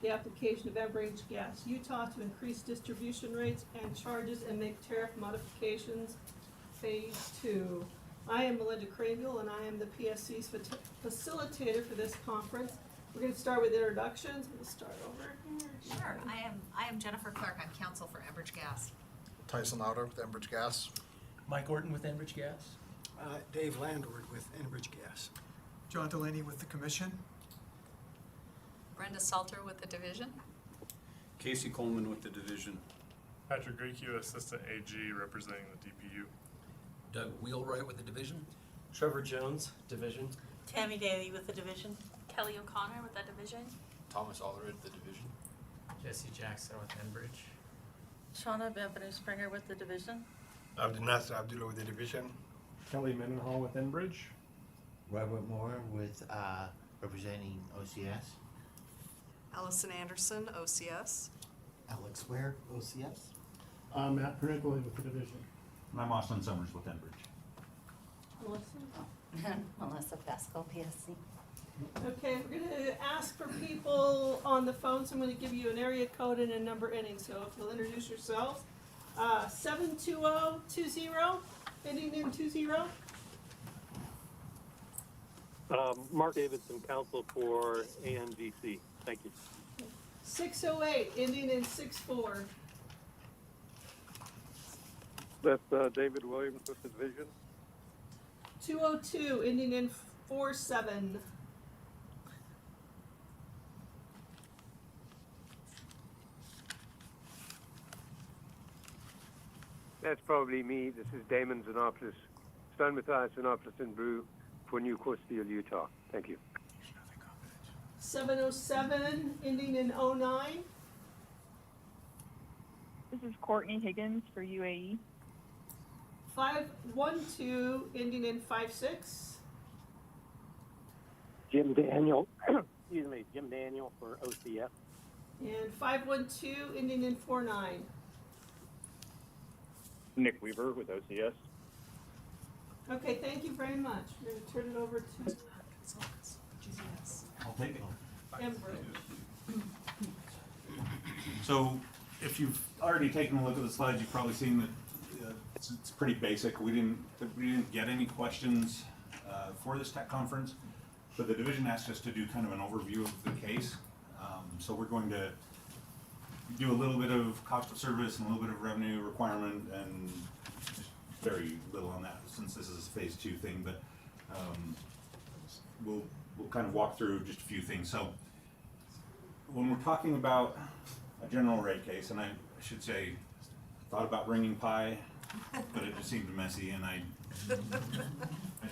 the application of Enbridge Gas Utah to increase distribution rates and charges and make tariff modifications, phase 2. I am Melinda Cranville, and I am the PSC's facilitator for this conference. We're going to start with introductions. We'll start over here. Sure. I am Jennifer Clark. I'm counsel for Enbridge Gas. Tyson Lauder with Enbridge Gas. Mike Orton with Enbridge Gas. Dave Landward with Enbridge Gas. John Delaney with the Commission. Brenda Salter with the division. Casey Coleman with the division. Patrick Grecu, Assistant AG, representing the DPU. Doug Wheelwright with the division. Trevor Jones, division. Tammy Daly with the division. Kelly O'Connor with that division. Thomas Allred, the division. Jesse Jackson with Enbridge. Shauna Bempany Springer with the division. Abdul Nasser Abdullah with the division. Kelly Mendenhall with Enbridge. Robert Moore with representing OCS. Allison Anderson, OCS. Alex Ware, OCS. Matt Pernicoli with the division. And I'm Austin Summers with Enbridge. Melissa Pascal, PSC. Okay, we're going to ask for people on the phone, so I'm going to give you an area code and a number ending. So if you'll introduce yourselves. 72020, ending in 20. Mark Davidson, counsel for ANGC. Thank you. 608, ending in 64. That's David Williams with the division. 202, ending in 47. That's probably me. This is Damon Xenopoulos, Stan Matthias Xenopoulos and Brew for New Coatesville, Utah. Thank you. 707, ending in 09. This is Courtney Higgins for UAE. 512, ending in 56. Jim Daniel, Jim Daniel for OCF. And 512, ending in 49. Nick Weaver with OCS. Okay, thank you very much. We're going to turn it over to I'll take it. Enbridge. So if you've already taken a look at the slides, you've probably seen that it's pretty basic. We didn't get any questions for this tech conference, but the division asked us to do kind of an overview of the case. So we're going to do a little bit of cost of service and a little bit of revenue requirement, and just very little on that since this is a phase 2 thing, but we'll kind of walk through just a few things. So when we're talking about a general rate case, and I should say, thought about bringing pie, but it just seemed messy, and I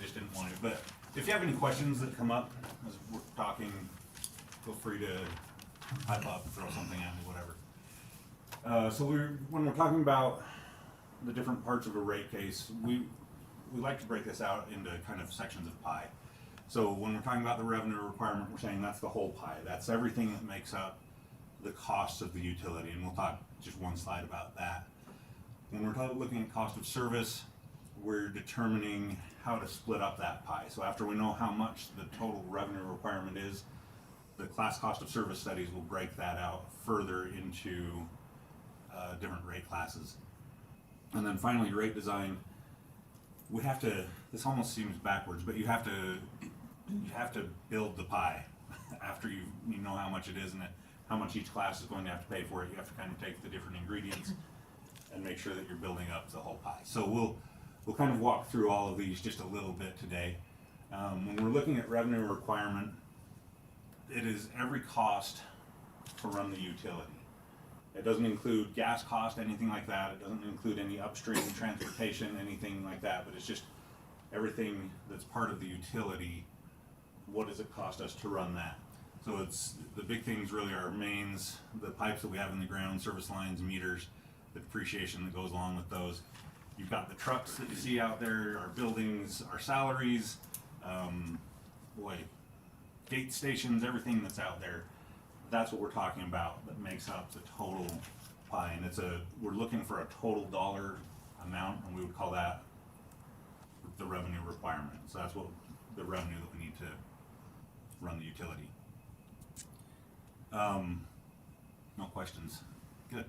just didn't want it. But if you have any questions that come up as we're talking, feel free to pipe up, throw something at me, whatever. So when we're talking about the different parts of a rate case, we like to break this out into kind of sections of pie. So when we're talking about the revenue requirement, we're saying that's the whole pie. That's everything that makes up the costs of the utility, and we'll talk just one slide about that. When we're looking at cost of service, we're determining how to split up that pie. So after we know how much the total revenue requirement is, the class cost of service studies will break that out further into different rate classes. And then finally, rate design. We have to, this almost seems backwards, but you have to build the pie after you know how much it is and how much each class is going to have to pay for it. You have to kind of take the different ingredients and make sure that you're building up the whole pie. So we'll kind of walk through all of these just a little bit today. When we're looking at revenue requirement, it is every cost to run the utility. It doesn't include gas cost, anything like that. It doesn't include any upstream transportation, anything like that, but it's just everything that's part of the utility. What does it cost us to run that? So it's the big things really are mains, the pipes that we have in the ground, service lines, meters, the depreciation that goes along with those. You've got the trucks that you see out there, our buildings, our salaries, gate stations, everything that's out there. That's what we're talking about that makes up the total pie, and we're looking for a total dollar amount, and we would call that the revenue requirement. So that's what the revenue that we need to run the utility. questions. Good.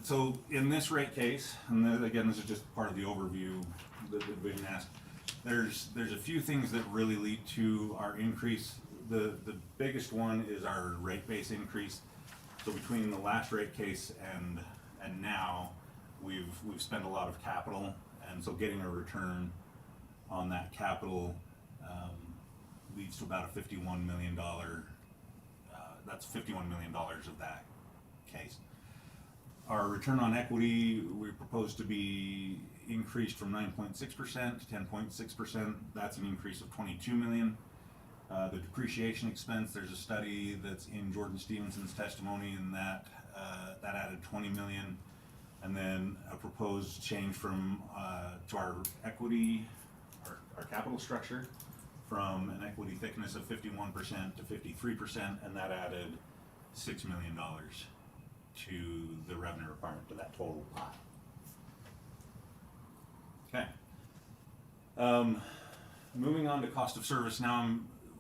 So in this rate case, and then, again, this is just part of the overview that the division asked, there's a few things that really lead to our increase. The biggest one is our rate base increase. So between the last rate case and now, we've spent a lot of capital, and so getting a return on that capital leads to about a $51 million. That's $51 million of that case. Our return on equity, we propose to be increased from 9.6% to 10.6%. That's an increase of $22 million. The depreciation expense, there's a study that's in Jordan Stevenson's testimony, and that added $20 million. And then a proposed change from to our equity, our capital structure, from an equity thickness of 51% to 53%, and that added $6 million to the revenue requirement, to that total pie. Okay. Moving on to cost of service. Now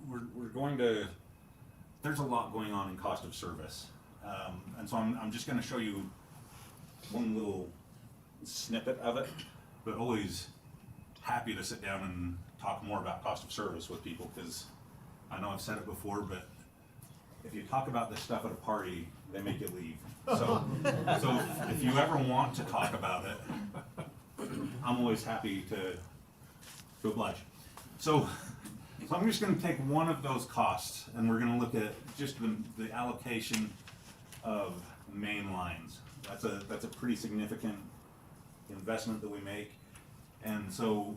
we're going to, there's a lot going on in cost of service. And so I'm just going to show you one little snippet of it, but always happy to sit down and talk more about cost of service with people, because I know I've said it before, but if you talk about this stuff at a party, they make you leave. So if you ever want to talk about it, I'm always happy to oblige. So I'm just going to take one of those costs, and we're going to look at just the allocation of main lines. That's a pretty significant investment that we make, and so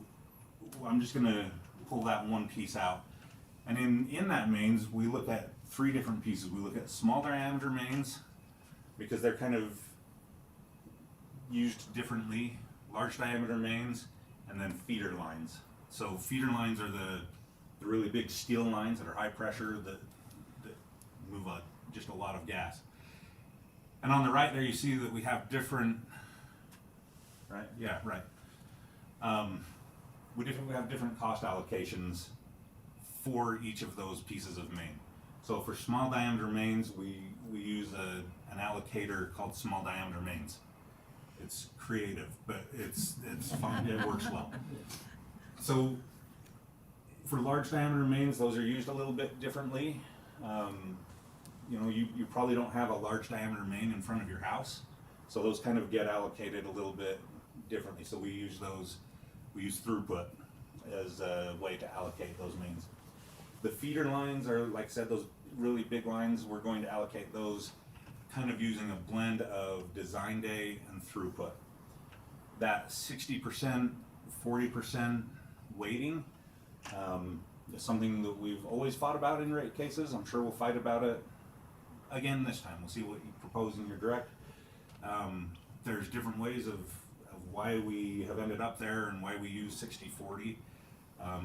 I'm just going to pull that one piece out. And in that mains, we look at three different pieces. We look at small diameter mains, because they're kind of used differently, large diameter mains, and then feeder lines. So feeder lines are the really big steel lines that are high pressure that move just a lot of gas. And on the right there, you see that we have different, right? Yeah, right. We have different cost allocations for each of those pieces of main. So for small diameter mains, we use an allocator called small diameter mains. It's creative, but it's fun. It works well. So for large diameter mains, those are used a little bit differently. You know, you probably don't have a large diameter main in front of your house, so those kind of get allocated a little bit differently. So we use throughput as a way to allocate those mains. The feeder lines are, like I said, those really big lines. We're going to allocate those kind of using a blend of design day and throughput. That 60%, 40% weighting is something that we've always fought about in rate cases. I'm sure we'll fight about it again this time. We'll see what you propose in your direct. There's different ways of why we have ended up there and why we use 60-40.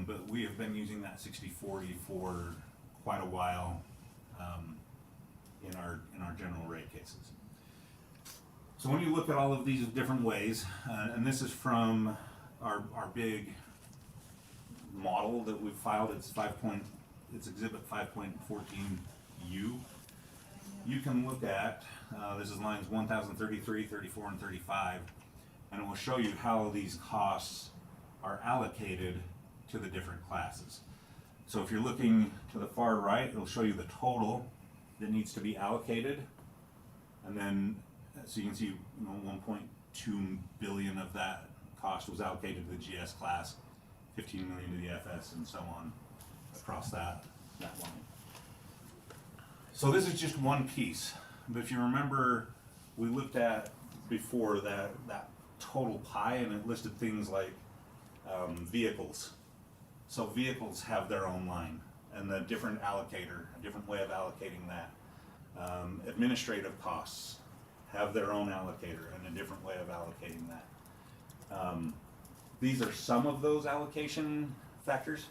But we have been using that 60-40 for quite a while in our general rate cases. So when you look at all of these different ways, and this is from our big model that we've filed, it's exhibit 5.14U. You can look at, this is lines 1033, 34, and 35, and it will show you how these costs are allocated to the different classes. So if you're looking to the far right, it'll show you the total that needs to be allocated, and then so you can see 1.2 billion of that cost was allocated to the GS class, 15 million to the FS, and so on across that line. So this is just one piece, but if you remember, we looked at before that total pie, and it listed things like vehicles. So vehicles have their own line and a different allocator, a different way of allocating that. Administrative costs have their own allocator and a different way of allocating that. These are some of those allocation factors.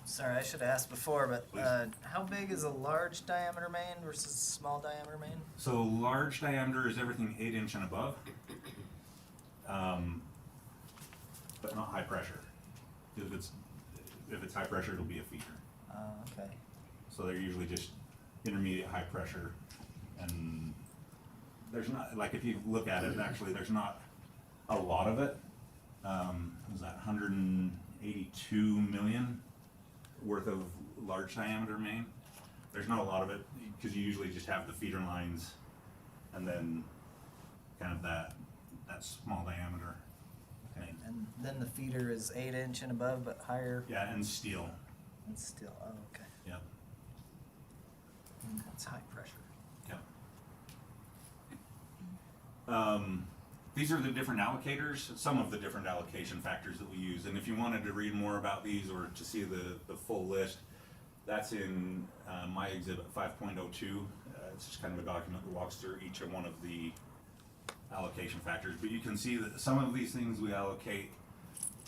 Sorry, I should have asked before, but Please. how big is a large diameter main versus small diameter main? So large diameter is everything 8-inch and above, but not high pressure. If it's high pressure, it'll be a feeder. Okay. So they're usually just intermediate high pressure, and there's not, like, if you look at it, actually, there's not a lot of it. Was that 182 million worth of large diameter main? There's not a lot of it, because you usually just have the feeder lines and then kind of that small diameter. Okay, and then the feeder is 8-inch and above, but higher. Yeah, and steel. And steel. Oh, okay. Yep. That's high pressure. Yep. These are the different allocators, some of the different allocation factors that we use. And if you wanted to read more about these or to see the full list, that's in my exhibit 5.02. It's just kind of a document that walks through each one of the allocation factors. But you can see that some of these things we allocate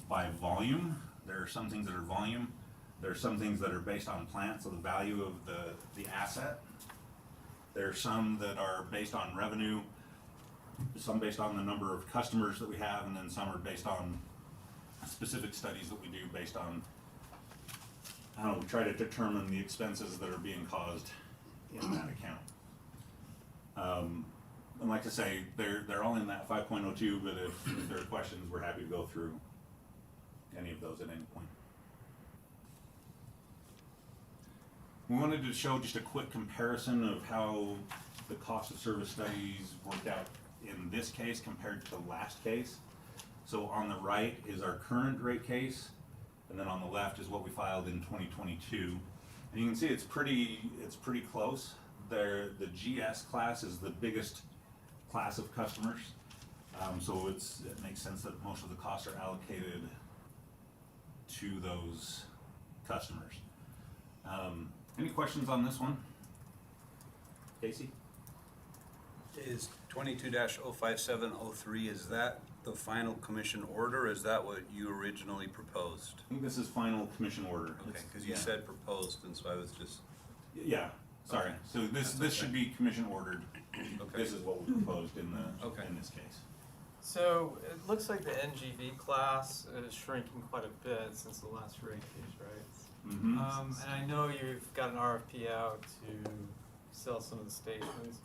by volume. There are some things that are volume. There are some things that are based on plant, so the value of the asset. There are some that are based on revenue, some based on the number of customers that we have, and then some are based on specific studies that we do based on how we try to determine the expenses that are being caused in that account. And like I say, they're all in that 5.02, but if there are questions, we're happy to go through any of those at any point. We wanted to show just a quick comparison of how the cost of service studies worked out in this case compared to the last case. So on the right is our current rate case, and then on the left is what we filed in 2022. And you can see it's pretty close. The GS class is the biggest class of customers, so it makes sense that most of the costs are allocated to those customers. Any questions on this one? Casey? Is 22-05703, is that the final commission order, or is that what you originally proposed? I think this is final commission order. Okay, because you said proposed, and so I was just... Yeah, sorry. Okay. So this should be commission ordered. Okay. This is what we proposed in this case. So it looks like the NGV class is shrinking quite a bit since the last rate case, right? Mm-hmm. And I know you've got an RFP out to sell some of the stations.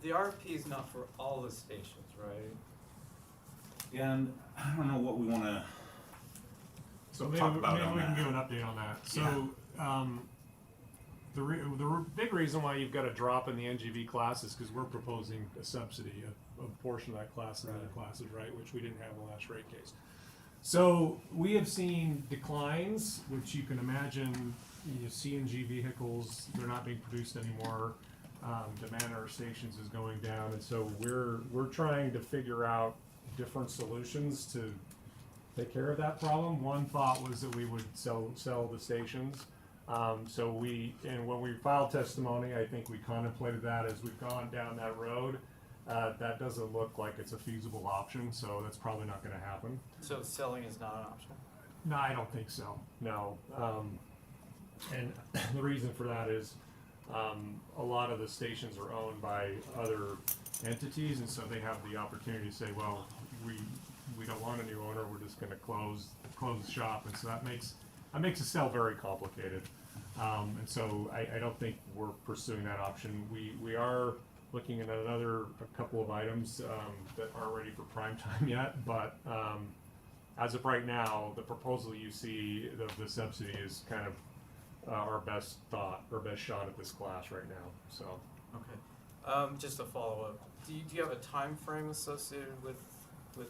The RFP is not for all the stations, right? And I don't know what we want to So maybe, talk about maybe on we can that. give an update on that. So the big reason why you've got a drop in the NGV class is because we're proposing a subsidy of a portion of that class and other classes, right, which we didn't have in the last rate case. So we have seen declines, which you can imagine, CNG vehicles, they're not being produced anymore. Demand at our stations is going down, and so we're trying to figure out different solutions to take care of that problem. One thought was that we would sell the stations. So when we filed testimony, I think we contemplated that as we've gone down that road. That doesn't look like it's a feasible option, so that's probably not going to happen. So selling is not an option? No, I don't think so. No. And the reason for that is a lot of the stations are owned by other entities, and so they have the opportunity to say, well, we don't want a new owner, we're just going to close the shop, and so that makes the sale very complicated. And so I don't think we're pursuing that option. We are looking at a couple of items that aren't ready for prime time yet, but as of right now, the proposal you see of the subsidy is kind of our best shot at this class right now. So Okay. Just a follow-up. Do you have a time frame associated with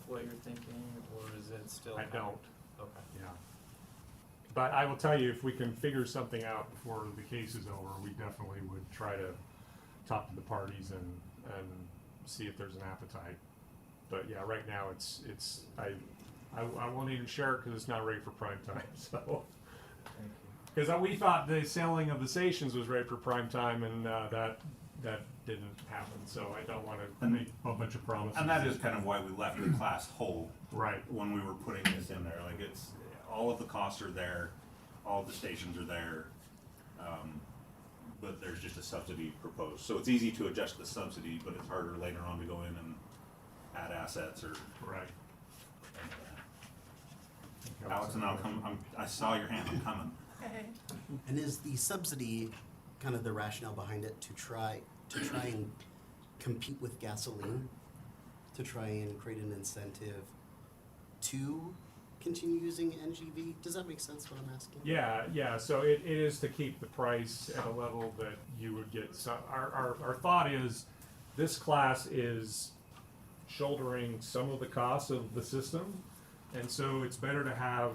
what you're thinking, or is it still? I don't. Okay. Yeah. But I will tell you, if we can figure something out before the case is over, we definitely would try to talk to the parties and see if there's an appetite. But yeah, right now I won't even share it because it's not ready for prime time. So. Because we thought the selling of the stations was ready for prime time, and that didn't happen. So I don't want to make a bunch of promises. And that is kind of why we left the class whole. Right. When we were putting this in there, like it's all of the costs are there, all of the stations are there, but there's just a subsidy proposed. So it's easy to adjust the subsidy, but it's harder later on to go in and add assets or. Right. Alex, and I saw your hand. I'm coming. And is the subsidy kind of the rationale behind it to try, to try and compete with gasoline, to try and create an incentive to continue using NGV? Does that make sense what I'm asking? Yeah, so it is to keep the price at a level that you would get. So our thought is this class is shouldering some of the costs of the system, and so it's better to have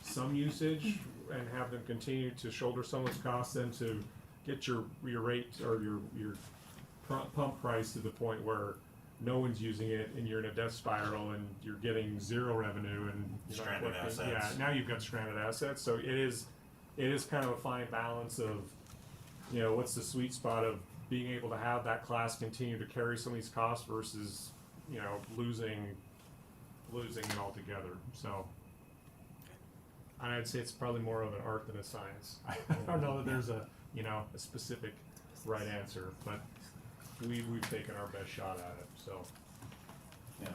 some usage and have them continue to shoulder some of those costs than to get your rate or your pump price to the point where no one's using it and you're in a death spiral and you're getting zero revenue and you're not Stranded collecting. assets. Yeah, now you've got stranded assets. So it is kind of a fine balance of, you know, what's the sweet spot of being able to have that class continue to carry some of these costs versus, you know, losing it altogether. So I'd say it's probably more of an art than a science. I don't know that there's a specific right answer, but we've taken our best shot at it. So Yeah.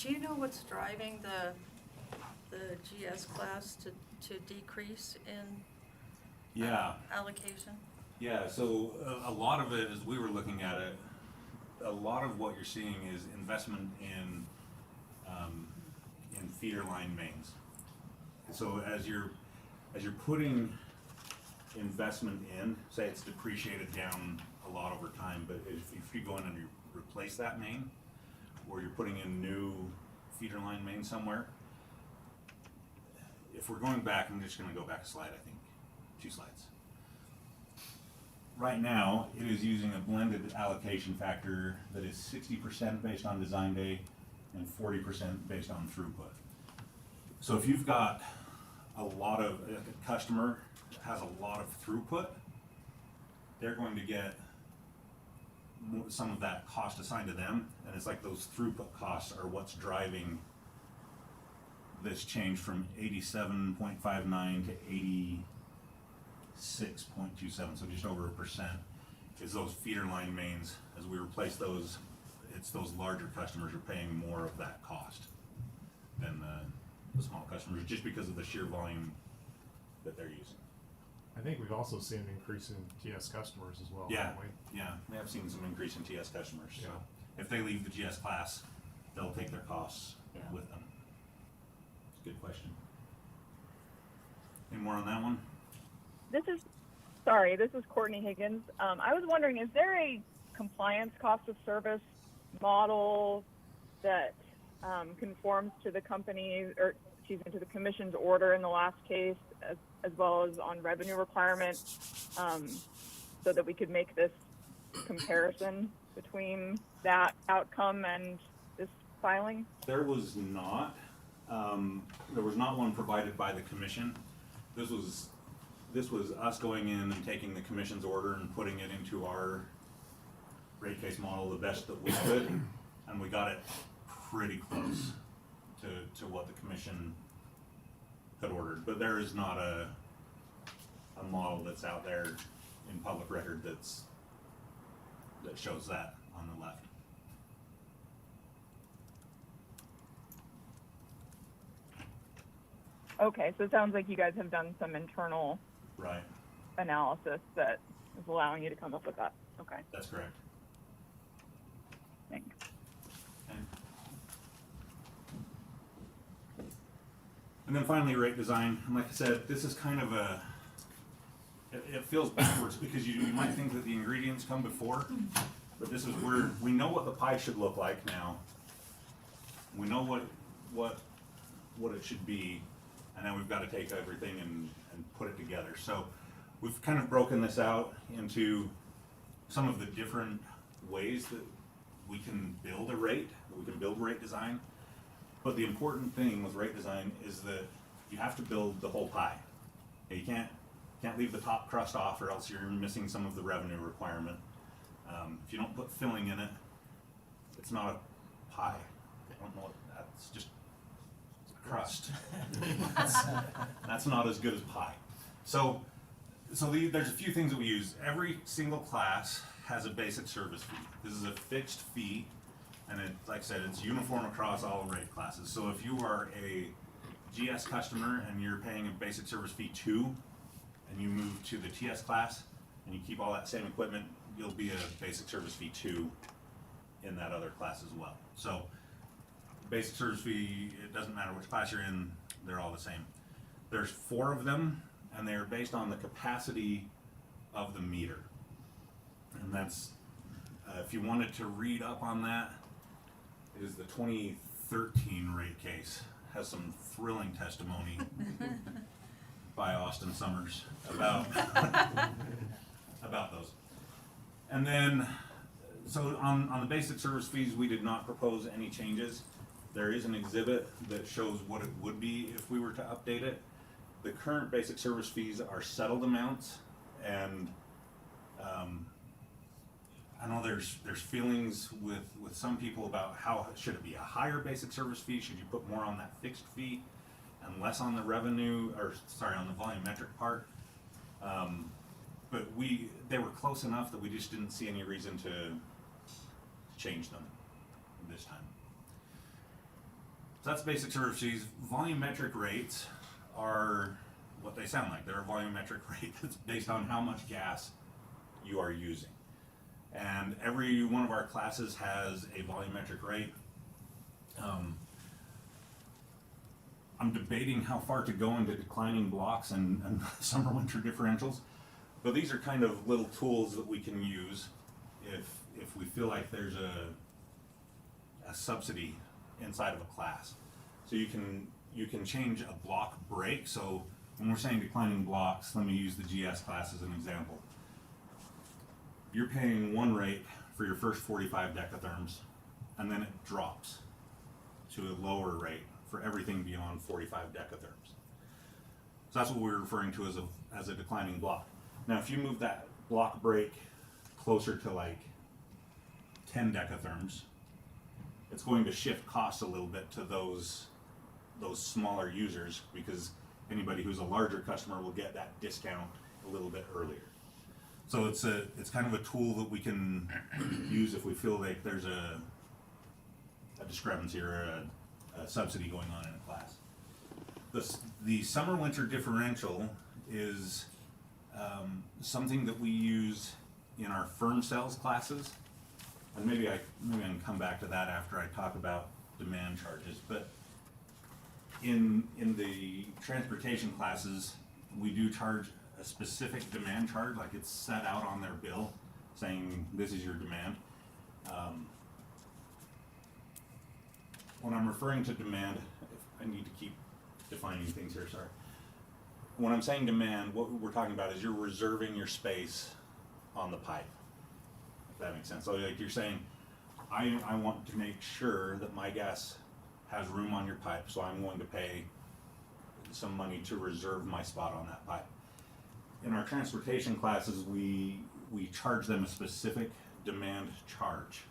Do you know what's driving the GS class to decrease in allocation? Yeah, so a lot of it, as we were looking at it, a lot of what you're seeing is investment in feeder line mains. So as you're putting investment in, say it's depreciated down a lot over time, but if you go in and you replace that main, or you're putting in new feeder line main somewhere, if we're going back, I'm just going to go back a slide, I think, 2 slides. Right now, it is using a blended allocation factor that is 60% based on design day and 40% based on throughput. So if you've got a customer has a lot of throughput, they're going to get some of that cost assigned to them, and it's like those throughput costs are what's driving this change from 87.59 to 86.27, so just over 1%, is those feeder line mains. As we replace those, it's those larger customers are paying more of that cost than the small customers, just because of the sheer volume that they're using. I think we've also seen an increase in TS customers as well. Yeah, haven't we? yeah, we have seen some increase in TS customers. So Yeah. if they leave the GS class, they'll take their costs Yeah. with them. It's a good question. Any more on that one? This is Courtney Higgins. I was wondering, is there a compliance cost of service model that conforms to the company, or excuse me, to the commission's order in the last case, as well as on revenue requirements, so that we could make this comparison between that outcome and this filing? There was not one provided by the commission. This was us going in and taking the commission's order and putting it into our rate case model the best that we could, and we got it pretty close to what the commission had ordered. But there is not a model that's out there in public record that shows that on the left. Okay, so it sounds like you guys have done some internal Right. analysis that is allowing you to come up with that. Okay, That's correct. thanks. And then finally, rate design. And like I said, this is kind of it feels backwards because you might think that the ingredients come before, but this is where we know what the pie should look like now. We know what it should be, and then we've got to take everything and put it together. So we've kind of broken this out into some of the different ways that we can build a rate, that we can build rate design. But the important thing with rate design is that you have to build the whole pie. You can't leave the top crust off, or else you're missing some of the revenue requirement. If you don't put filling in it, it's not a pie. I don't know what that's just crust. That's not as good as pie. So there's a few things that we use. Every single class has a basic service fee. This is a fixed fee. And like I said, it's uniform across all rate classes. So if you are a GS customer and you're paying a basic service fee 2, and you move to the TS class and you keep all that same equipment, you'll be a basic service fee 2 in that other class as well. So basic service fee, it doesn't matter which class you're in, they're all the same. There's 4 of them, and they're based on the capacity of the meter. And that's, if you wanted to read up on that, it is the 2013 rate case. Has some thrilling testimony by Austin Summers about about those. And then, so on the basic service fees, we did not propose any changes. There is an exhibit that shows what it would be if we were to update it. The current basic service fees are settled amounts, and I know there's feelings with some people about how should it be a higher basic service fee? Should you put more on that fixed fee and less on the revenue, or sorry, on the volumetric part? But they were close enough that we just didn't see any reason to change them this time. So that's basic service fees. Volumetric rates are what they sound like. They're a volumetric rate that's based on how much gas you are using. And every one of our classes has a volumetric rate. I'm debating how far to go into declining blocks and summer winter differentials, but these are kind of little tools that we can use if we feel like there's a subsidy inside of a class. So you can change a block break. So when we're saying declining blocks, let me use the GS class as an example. You're paying one rate for your first 45 decatherms, and then it drops to a lower rate for everything beyond 45 decatherms. So that's what we're referring to as a declining block. Now, if you move that block break closer to like 10 decatherms, it's going to shift costs a little bit to those smaller users, because anybody who's a larger customer will get that discount a little bit earlier. So it's kind of a tool that we can use if we feel like there's a discrepancy or a subsidy going on in a class. The summer winter differential is something that we use in our firm sales classes, and maybe I can come back to that after I talk about demand charges. But in the transportation classes, we do charge a specific demand charge, like it's set out on their bill saying this is your demand. When I'm referring to demand, I need to keep defining things here, sorry. When I'm saying demand, what we're talking about is you're reserving your space on the pipe, if that makes sense. So like you're saying, I want to make sure that my gas has room on your pipe, so I'm going to pay some money to reserve my spot on that pipe. In our transportation classes, we charge them a specific demand charge,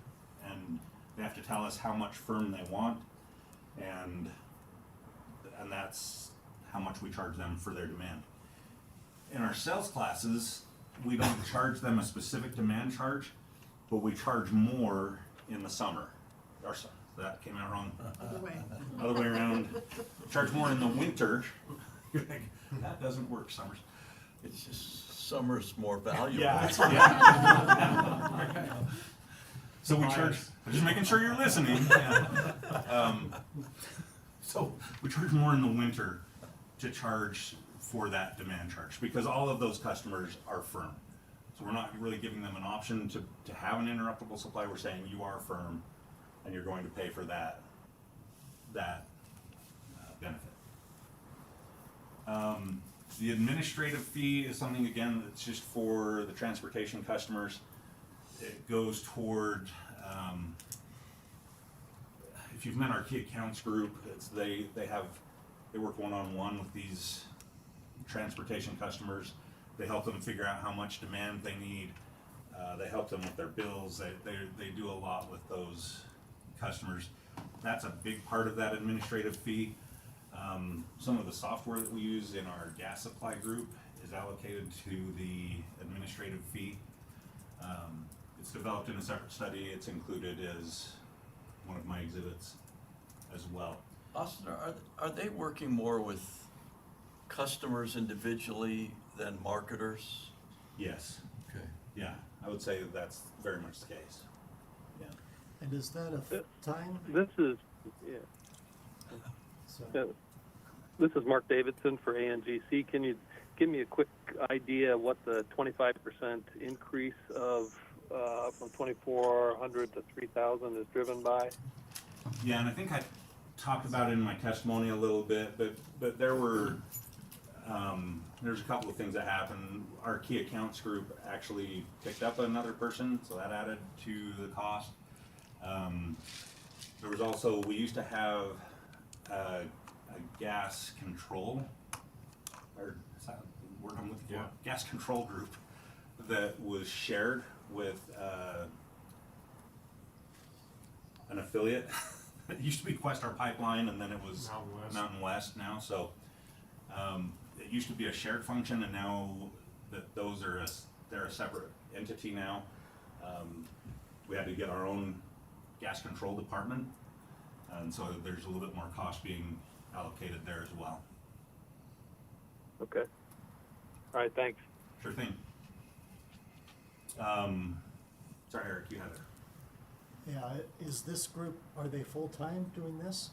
and they have to tell us how much firm they want, and that's how much we charge them for their demand. In our sales classes, we don't charge them a specific demand charge, but we charge more in the summer. Or that came out wrong. Other way around. Charge more in the winter. You're like, that doesn't work, Summers. It's just summer's more valuable. Yeah. So we charge, I'm just making sure you're listening. So we charge more in the winter to charge for that demand charge, because all of those customers are firm. So we're not really giving them an option to have an interruptible supply. We're saying you are firm and you're going to pay for that benefit. The administrative fee is something, again, that's just for the transportation customers. It goes toward, if you've met our key accounts group, they work one-on-one with these transportation customers. They help them figure out how much demand they need. They help them with their bills. They do a lot with those customers. That's a big part of that administrative fee. Some of the software that we use in our gas supply group is allocated to the administrative fee. It's developed in a separate study. It's included as one of my exhibits as well. Austin, are they working more with customers individually than marketers? Yes. Okay. Yeah, I would say that's very much the case. Yeah. And is that a time? This is, this is Mark Davidson for ANGC. Can you give me a quick idea what the 25% increase of from 2,400 to 3,000 is driven by? Yeah, and I think I talked about it in my testimony a little bit, but there's a couple of things that happened. Our key accounts group actually picked up another person, so that added to the cost. There was also, we used to have a gas control, or is that the word I'm looking for? Yeah. Gas control group that was shared with an affiliate. It used to be Questar Pipeline, and then it was Mountain West now. So it used to be a shared function, and now that those are they're a separate entity now. We had to get our own gas control department, and so there's a little bit more cost being allocated there as well. Okay. All right, thanks. Sure thing. Sorry, Eric, you had it. Yeah, is this group, are they full-time doing this?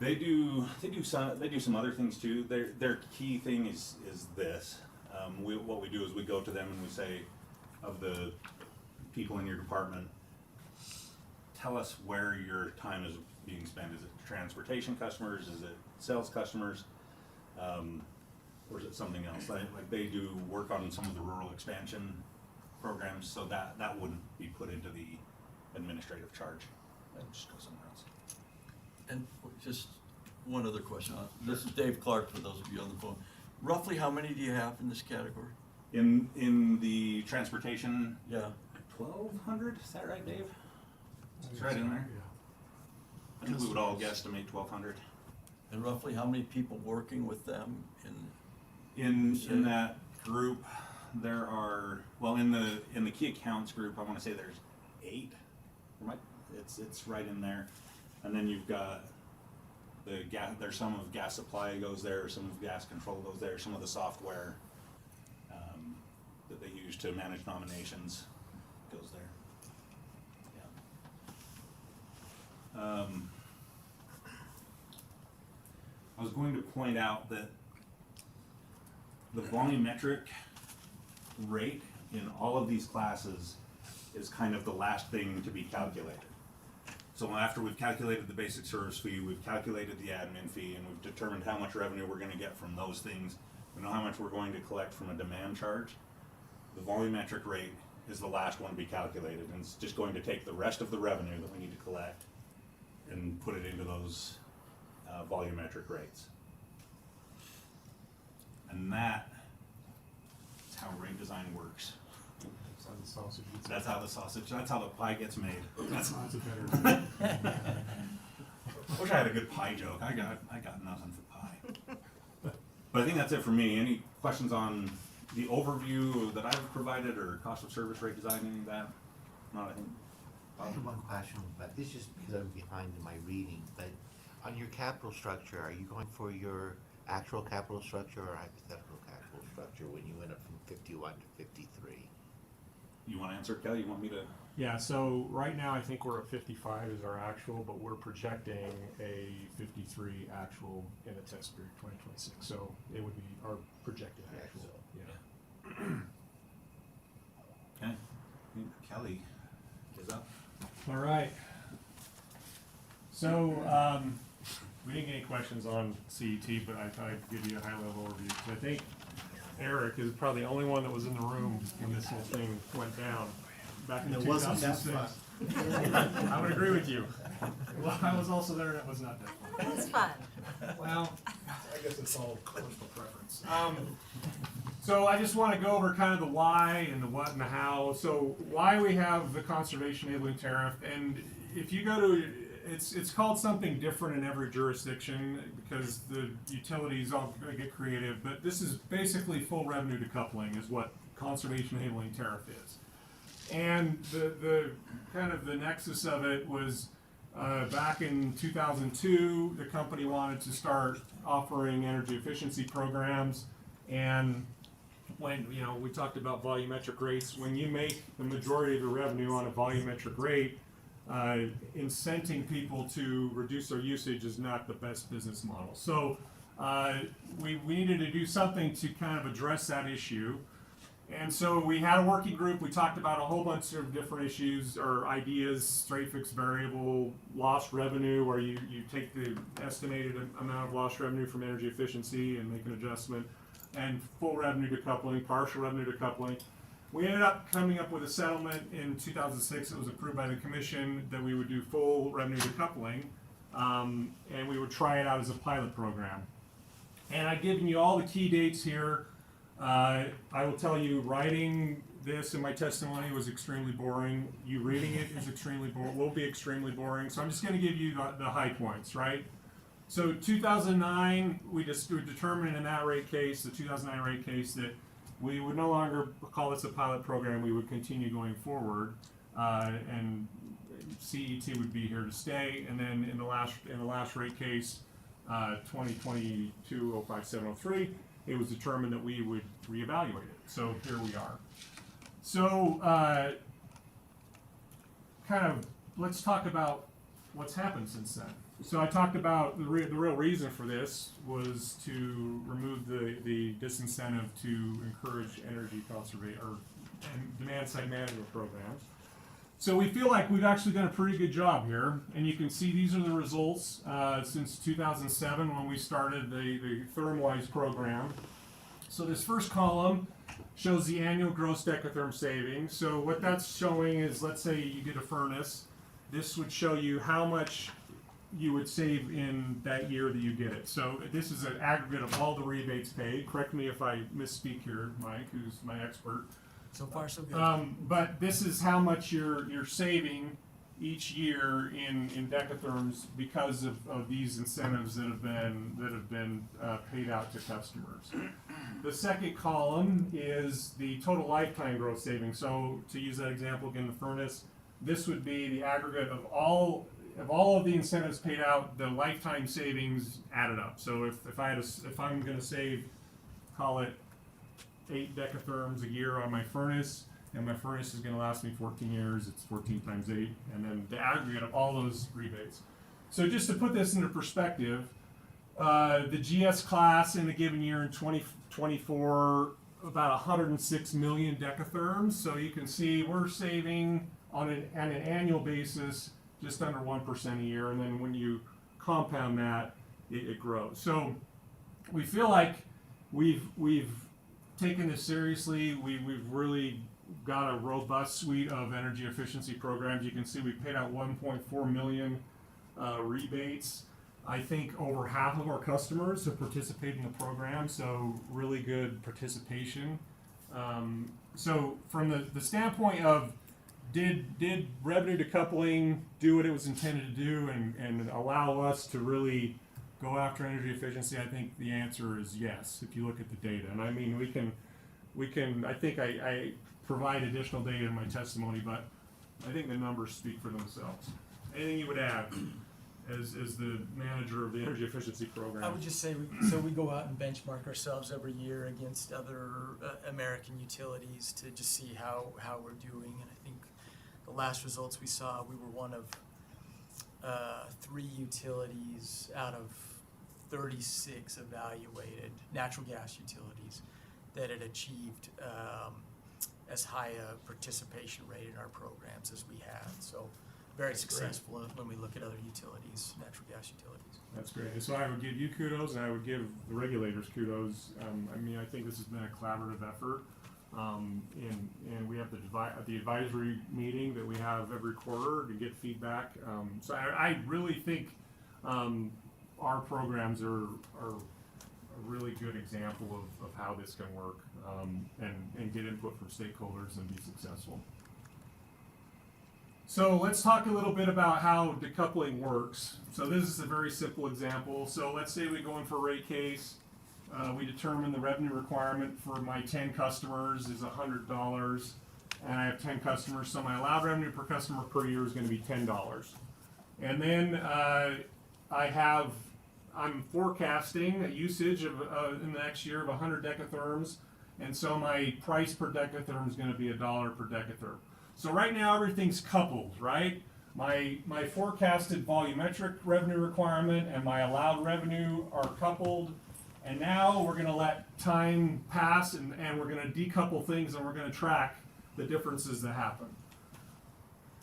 They do some other things too. Their key thing is this. What we do is we go to them and we say, of the people in your department, tell us where your time is being spent. Is it transportation customers? Is it sales customers? Or is it something else? Like they do work on some of the rural expansion programs, so that wouldn't be put into the administrative charge. That would just go somewhere else. And just one other question. This is Dave Clark, for those of you on the phone. Roughly how many do you have in this category? In the transportation, Yeah. 1,200, is that right, Dave? It's right in there. I think we would all guesstimate 1,200. And roughly how many people working with them in that group? There are, well, in the key accounts group, I want to say there's 8. It's right in there, and then you've got the gas. There's some of gas supply goes there, some of gas control goes there, some of the software that they use to manage nominations goes there. Yeah. I was going to point out that the volumetric rate in all of these classes is kind of the last thing to be calculated. So after we've calculated the basic service fee, we've calculated the admin fee, and we've determined how much revenue we're going to get from those things, we know how much we're going to collect from a demand charge. The volumetric rate is the last one to be calculated, and it's just going to take the rest of the revenue that we need to collect and put it into those volumetric rates. And that is how rate design works. That's how the pie gets made. That's a better. Wish I had a good pie joke. I got nothing for pie. But I think that's it for me. Any questions on the overview that I've provided, or cost of service, rate design, any of that? Not, I think. I have one question, but this is because I'm behind in my reading, but on your capital structure, are you going for your actual capital structure or hypothetical capital structure when you went up from 51 to 53? You want to answer, Kelly? You want me to? Yeah, so right now I think we're at 55 is our actual, but we're projecting a 53 actual in the test period 2026. So it would be our projected actual. Yeah. Okay. I think Kelly is up. All right. So we didn't get any questions on CET, but I thought I'd give you a high-level overview. So I think Eric is probably the only one that was in the room when this whole thing went down back in 2006. I would agree with you. Well, I was also there, and it was not that fun. It was fun. Well, I guess it's all personal preference. So I just want to go over kind of the why and the what and the how. So why we have the conservation enabling tariff, and if you go to, it's called something different in every jurisdiction because the utilities all get creative, but this is basically full revenue decoupling is what conservation enabling tariff is. And the kind of the nexus of it was back in 2002, the company wanted to start offering energy efficiency programs, and when, you know, we talked about volumetric rates, when you make the majority of your revenue on a volumetric rate, incenting people to reduce their usage is not the best business model. So we needed to do something to kind of address that issue. And so we had a working group. We talked about a whole bunch of different issues or ideas: straight fixed variable, lost revenue, where you take the estimated amount of lost revenue from energy efficiency and make an adjustment, and full revenue decoupling, partial revenue decoupling. We ended up coming up with a settlement in 2006 that was approved by the commission that we would do full revenue decoupling, and we would try it out as a pilot program. And I've given you all the key dates here. I will tell you, writing this in my testimony was extremely boring. You reading it is will be extremely boring. So I'm just going to give you the high points, right? So 2009, we determined in that rate case, the 2009 rate case, that we would no longer call this a pilot program. We would continue going forward, and CET would be here to stay. And then in the last rate case, 2022-05703, it was determined that we would reevaluate it. So here we are. So kind of let's talk about what's happened since then. So I talked about the real reason for this was to remove the disincentive to encourage energy conservation and demand side management programs. So we feel like we've actually done a pretty good job here, and you can see these are the results since 2007 when we started the thermalized program. So this first column shows the annual gross decatherm savings. So what that's showing is, let's say you did a furnace, this would show you how much you would save in that year that you get it. So this is an aggregate of all the rebates paid. Correct me if I misspeak here, Mike, who's my expert. So far, so good. But this is how much you're saving each year in decatherms because of these incentives that have been paid out to customers. The second column is the total lifetime gross savings. So to use that example again, the furnace, this would be the aggregate of all of the incentives paid out, the lifetime savings added up. So if I'm going to save, call it 8 decatherms a year on my furnace, and my furnace is going to last me 14 years, it's 14 times 8, and then the aggregate of all those rebates. So just to put this into perspective, the GS class in a given year in 2024, about 106 million decatherms. So you can see we're saving on an annual basis just under 1% a year, and then when you compound that, it grows. So we feel like we've taken this seriously. We've really got a robust suite of energy efficiency programs. You can see we paid out 1.4 million rebates. I think over half of our customers have participated in the program, so really good participation. So from the standpoint of did revenue decoupling do what it was intended to do and allow us to really go after energy efficiency? I think the answer is yes, if you look at the data. And I mean, we can I think I provide additional data in my testimony, but I think the numbers speak for themselves. Anything you would add as the manager of the energy efficiency program? I would just say, we go out and benchmark ourselves every year against other American utilities to just see how we're doing. And I think the last results we saw, we were one of 3 utilities out of 36 evaluated natural gas utilities that had achieved as high a participation rate in our programs as we had. So very successful when we look at other utilities, natural gas utilities. That's great. So I would give you kudos, and I would give the regulators kudos. I mean, I think this has been a collaborative effort. And we have the advisory meeting that we have every quarter to get feedback. So I really think our programs are a really good example of how this can work, and get input from stakeholders and be successful. So let's talk a little bit about how decoupling works. So this is a very simple example. So let's say we go in for a rate case. We determine the revenue requirement for my 10 customers is $100, and I have 10 customers, so my allowed revenue per customer per year is going to be $10. And then I'm forecasting a usage of in the next year of 100 decatherms, And so my price per decatherm is going to be $1 per decatherm. So right now everything's coupled, right? My forecasted volumetric revenue requirement and my allowed revenue are coupled. And now we're going to let time pass and we're going to decouple things and we're going to track the differences that happen.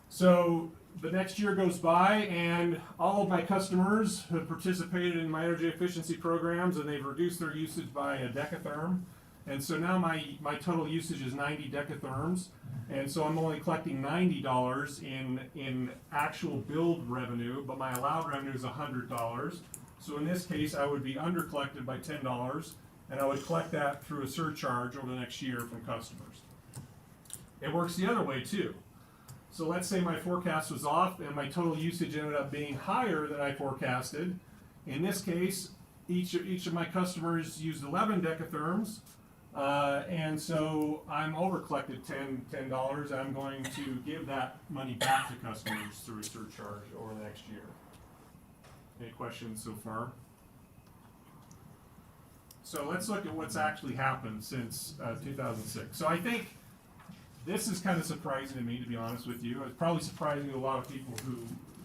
So the next year goes by and all of my customers have participated in my energy efficiency programs and they've reduced their usage by a decatherm. And so now my total usage is 90 decatherms. And so I'm only collecting $90 in actual billed revenue, but my allowed revenue is $100. So in this case, I would be under collected by $10, and I would collect that through a surcharge over the next year from customers. It works the other way too. So let's say my forecast was off and my total usage ended up being higher than I forecasted. In this case, each of my customers used 11 decatherms, and so I'm over collected $10. I'm going to give that money back to customers through a surcharge over the next year. Any questions so far? So let's look at what's actually happened since 2006. So I think this is kind of surprising to me, to be honest with you. It's probably surprising to a lot of people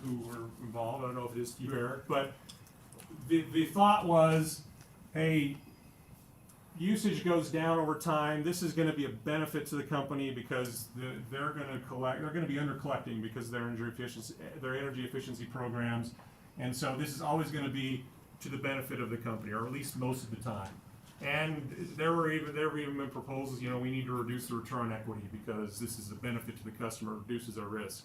who were involved. I don't know if it is to you, Eric, but the thought was, hey, usage goes down over time. This is going to be a benefit to the company because they're going to be under collecting because of their energy efficiency programs. And so this is always going to be to the benefit of the company, or at least most of the time. And there were even been proposals, we need to reduce the return on equity because this is a benefit to the customer, reduces our risk.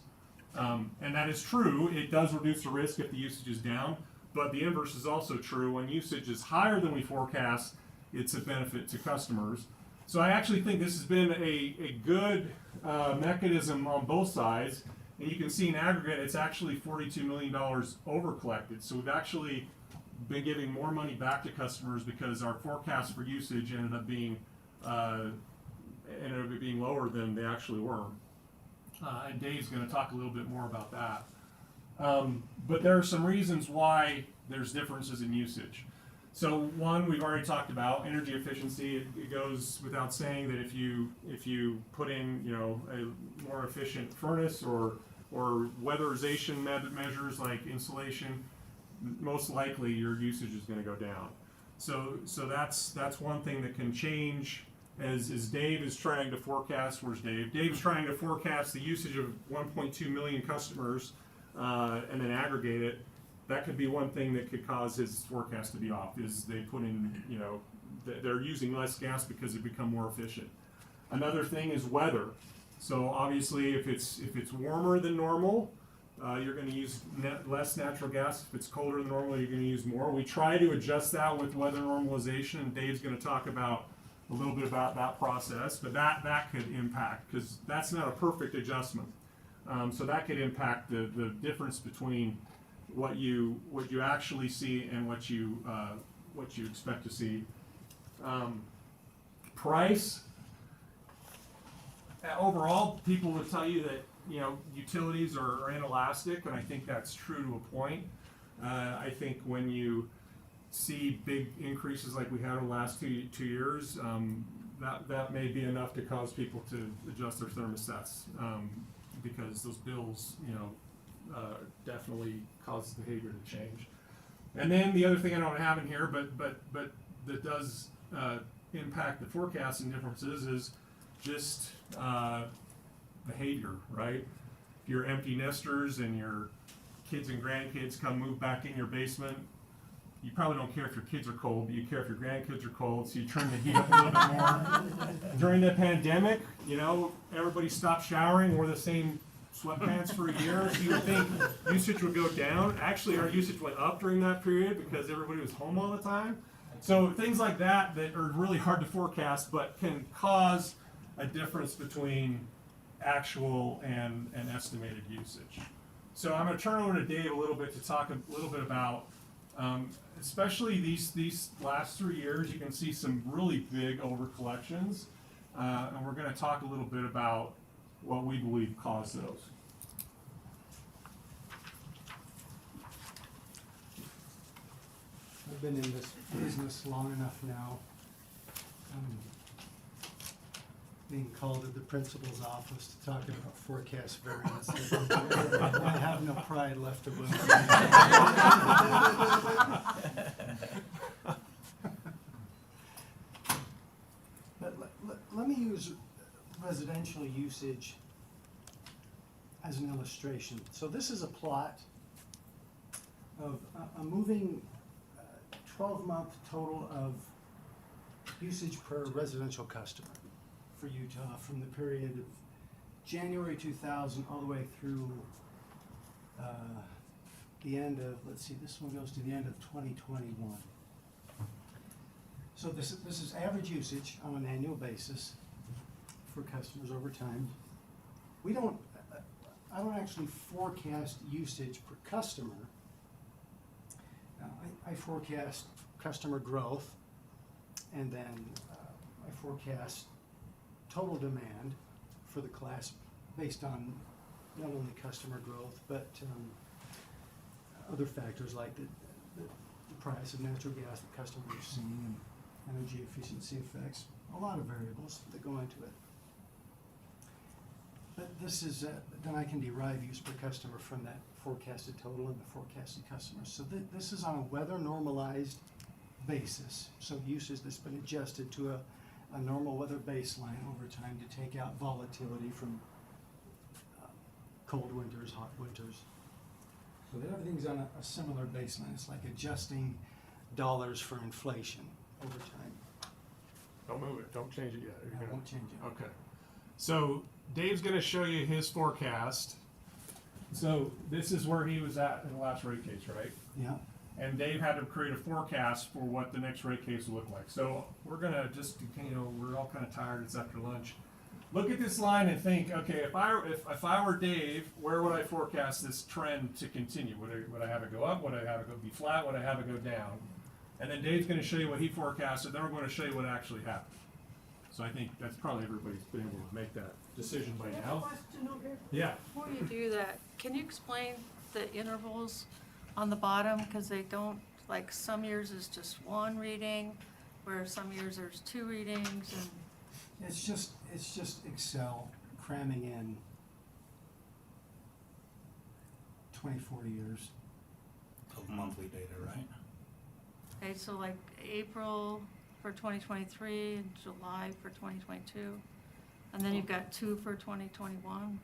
And that is true. It does reduce the risk if the usage is down, but the inverse is also true. When usage is higher than we forecast, it's a benefit to customers. So I actually think this has been a good mechanism on both sides. And you can see in aggregate, it's actually $42 million over collected. So we've actually been giving more money back to customers because our forecast for usage ended up being lower than they actually were. And Dave's going to talk a little bit more about that. But there are some reasons why there's differences in usage. So one, we've already talked about energy efficiency. It goes without saying that if you put in a more efficient furnace or weatherization measures like insulation, most likely your usage is going to go down. So that's one thing that can change as Dave is trying to forecast. Where's Dave? Dave's trying to forecast the usage of 1.2 million customers and then aggregate it. That could be one thing that could cause his forecast to be off, is they put in, they're using less gas because they become more efficient. Another thing is weather. So obviously if it's warmer than normal, you're going to use less natural gas. If it's colder than normal, you're going to use more. We try to adjust that with weather normalization, and Dave's going to talk a little bit about that process, but that could impact, because that's not a perfect adjustment. So that could impact the difference between what you actually see and what you expect to see. Price. Overall, people would tell you that utilities are inelastic, and I think that's true to a point. I think when you see big increases like we had in the last two years, that may be enough to cause people to adjust their thermostats, because those bills, definitely cause behavior to change. And then the other thing I don't have in here, but that does impact the forecasting differences, is just behavior, right? If you're empty nesters and your kids and grandkids come move back in your basement, you probably don't care if your kids are cold, but you care if your grandkids are cold, so you turn the heat up a little bit more. During the pandemic, everybody stopped showering, wore the same sweatpants for a year, so you would think usage would go down. Actually, our usage went up during that period because everybody was home all the time. So things like that are really hard to forecast, but can cause a difference between actual and estimated usage. So I'm going to turn over to Dave a little bit to talk a little bit about, especially these last 3 years. You can see some really big over collections, and we're going to talk a little bit about what we believe caused those. I've been in this business long enough now. being called to the principal's office to talk about forecast variances. I have no pride left to win. But let me use residential usage as an illustration. So this is a plot of a moving 12-month total of usage per residential customer for Utah from the period of January 2000 all the way through the end of, let's see, this one goes to the end of 2021. So this is average usage on an annual basis for customers over time. I don't actually forecast usage per customer. I forecast customer growth, and then I forecast total demand for the class based on not only customer growth, but other factors like the price of natural gas that customers are seeing, and energy efficiency effects, a lot of variables that go into it. But this is, then I can derive use per customer from that forecasted total and the forecasted customers. So this is on a weather normalized basis. So usage that's been adjusted to a normal weather baseline over time to take out volatility from cold winters, hot winters. So that everything's on a similar baseline. It's like adjusting dollars for inflation over time. Don't move it, don't change it yet. I won't change it. Okay. So Dave's gonna show you his forecast. So this is where he was at in the last rate case, right? Yeah. And Dave had to create a forecast for what the next rate case will look like. So we're gonna just, we're all kind of tired, it's after lunch. Look at this line and think, okay, if I were Dave, where would I forecast this trend to continue? Would I have it go up? Would I have it be flat? Would I have it go down? And then Dave's gonna show you what he forecasted, then we're gonna show you what actually happened. So I think that's probably everybody's been able to make that decision by now. Yeah. Before you do that, can you explain the intervals on the bottom? Because they don't, like, some years is just one reading, where some years there's two readings, and It's just Excel cramming in 24 years. Of monthly data, right? okay, so like April for 2023 and July for 2022, and then you've got two for 2021.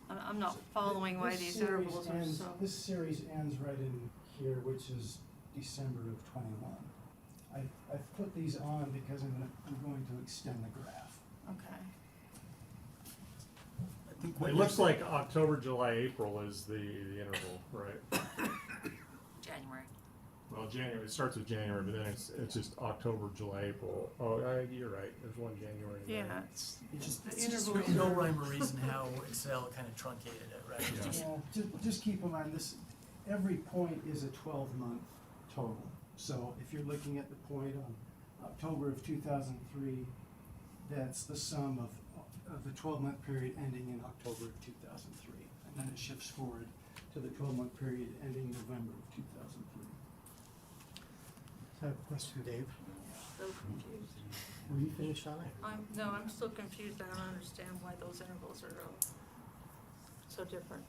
I'm not following why This these series intervals are ends- so. This series ends right in here, which is December of 21. I've put these on because I'm going to extend the graph. Okay. It looks like October, July, April is the interval, right? January. Well, January, it starts with January, but then it's just October, July, April. Oh, you're right, there's one January in there. Yeah, it's Just, the it's just intervals. no rhyme or reason how Excel kind of truncated it, right? It's just- Just keep in mind this, every point is a 12-month total. So if you're looking at the point on October of 2003, that's the sum of the 12-month period ending in October of 2003. And then it shifts forward to the 12-month period ending November of 2003. I have a question, Dave. So confused. Were you finished on it? I'm still confused. I don't understand why those intervals are so different.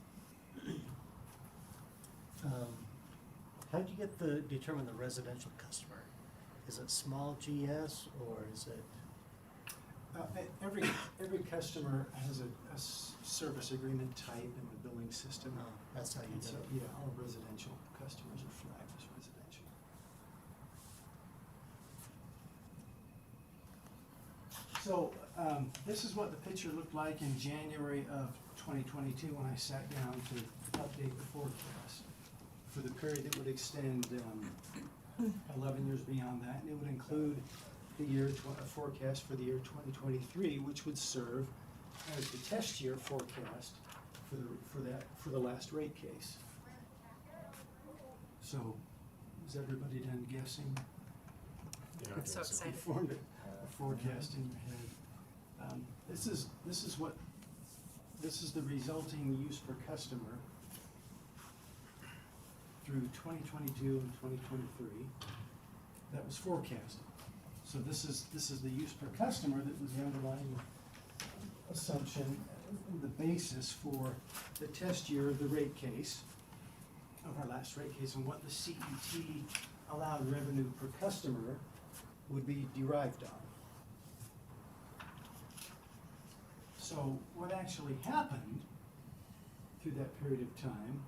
How'd you determine the residential customer? Is it small GS or is it? Every customer has a service agreement type in the billing system. Oh, that's how you And do so, it. yeah, all residential customers are flagged as residential. So this is what the picture looked like in January of 2022 when I sat down to update the forecast for the period that would extend 11 years beyond that, and it would include the forecast for the year 2023, which would serve as the test year forecast for the last rate case. So, is everybody done guessing? Yeah. I'm so You excited. formed a forecast in your head. This is the resulting use per customer through 2022 and 2023 that was forecasted. So this is the use per customer that was the underlying assumption, the basis for the test year of the rate case, of our last rate case, and what the CET allowed revenue per customer would be derived on. So what actually happened through that period of time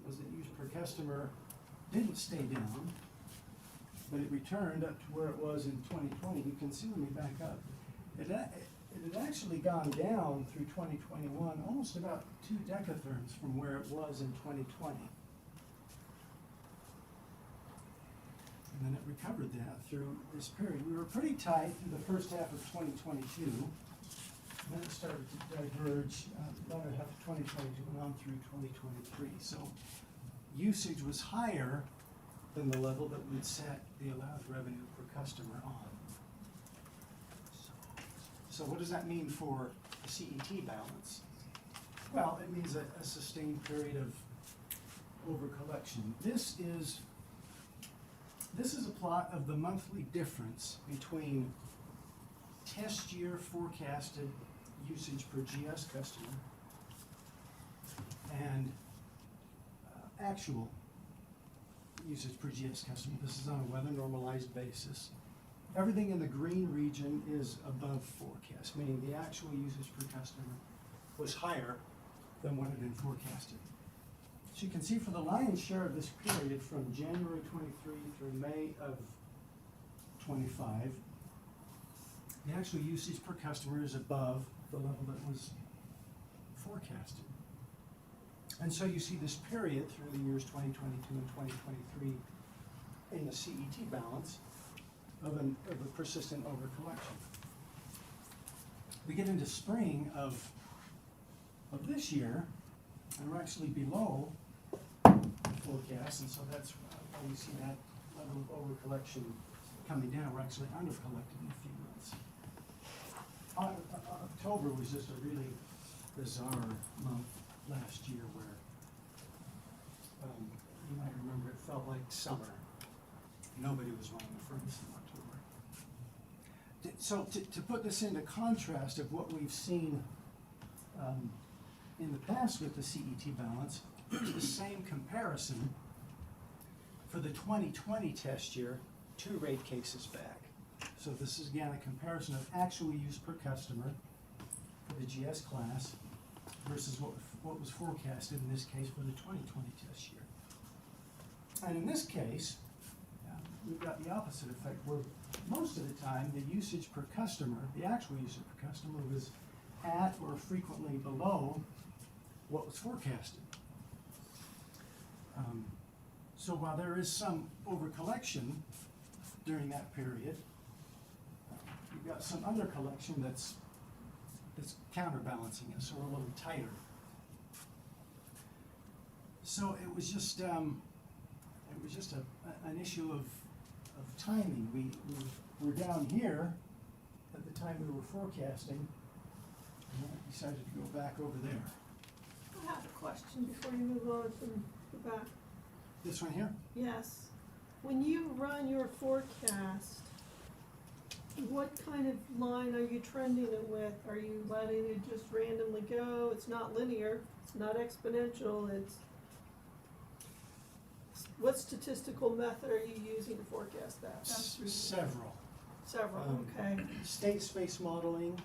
was that use per customer didn't stay down, but it returned up to where it was in 2020. You can see, let me back up. It had actually gone down through 2021, almost about 2 decatherms from where it was in 2020. And then it recovered that through this period. We were pretty tight in the first half of 2022. And then it started to diverge, latter half of 2022 and on through 2023. So usage was higher than the level that we'd set the allowed revenue per customer on. So what does that mean for the CET balance? Well, it means a sustained period of overcollection. This is a plot of the monthly difference between test year forecasted usage per GS customer and actual usage per GS customer. This is on a weather normalized basis. Everything in the green region is above forecast, meaning the actual usage per customer was higher than what had been forecasted. So you can see for the lion's share of this period from January 23 through May of 25, the actual usage per customer is above the level that was forecasted. And so you see this period through the years 2022 and 2023 in the CET balance of a persistent overcollection. We get into spring of this year, and we're actually below forecast, and so that's why we see that level of overcollection coming down. We're actually undercollected in a few months. October was just a really bizarre month last year where you might remember it felt like summer. Nobody was running the furnace in October. So to put this into contrast of what we've seen in the past with the CET balance, the same comparison for the 2020 test year, 2 rate cases back. So this is again a comparison of actual use per customer for the GS class versus what was forecasted in this case for the 2020 test year. And in this case, we've got the opposite effect where most of the time the usage per customer, the actual usage per customer was at or frequently below what was forecasted. So while there is some overcollection during that period, you've got some undercollection that's counterbalancing it, so we're a little tighter. So it was just an issue of timing. We were down here at the time we were forecasting, and then I decided to go back over there. I have a question before you move on from the back. This one here? Yes. When you run your forecast, what kind of line are you trending it with? Are you letting it just randomly go? It's not linear, it's not exponential, it's... What statistical method are you using to forecast that? Several. Several, okay. State space modeling,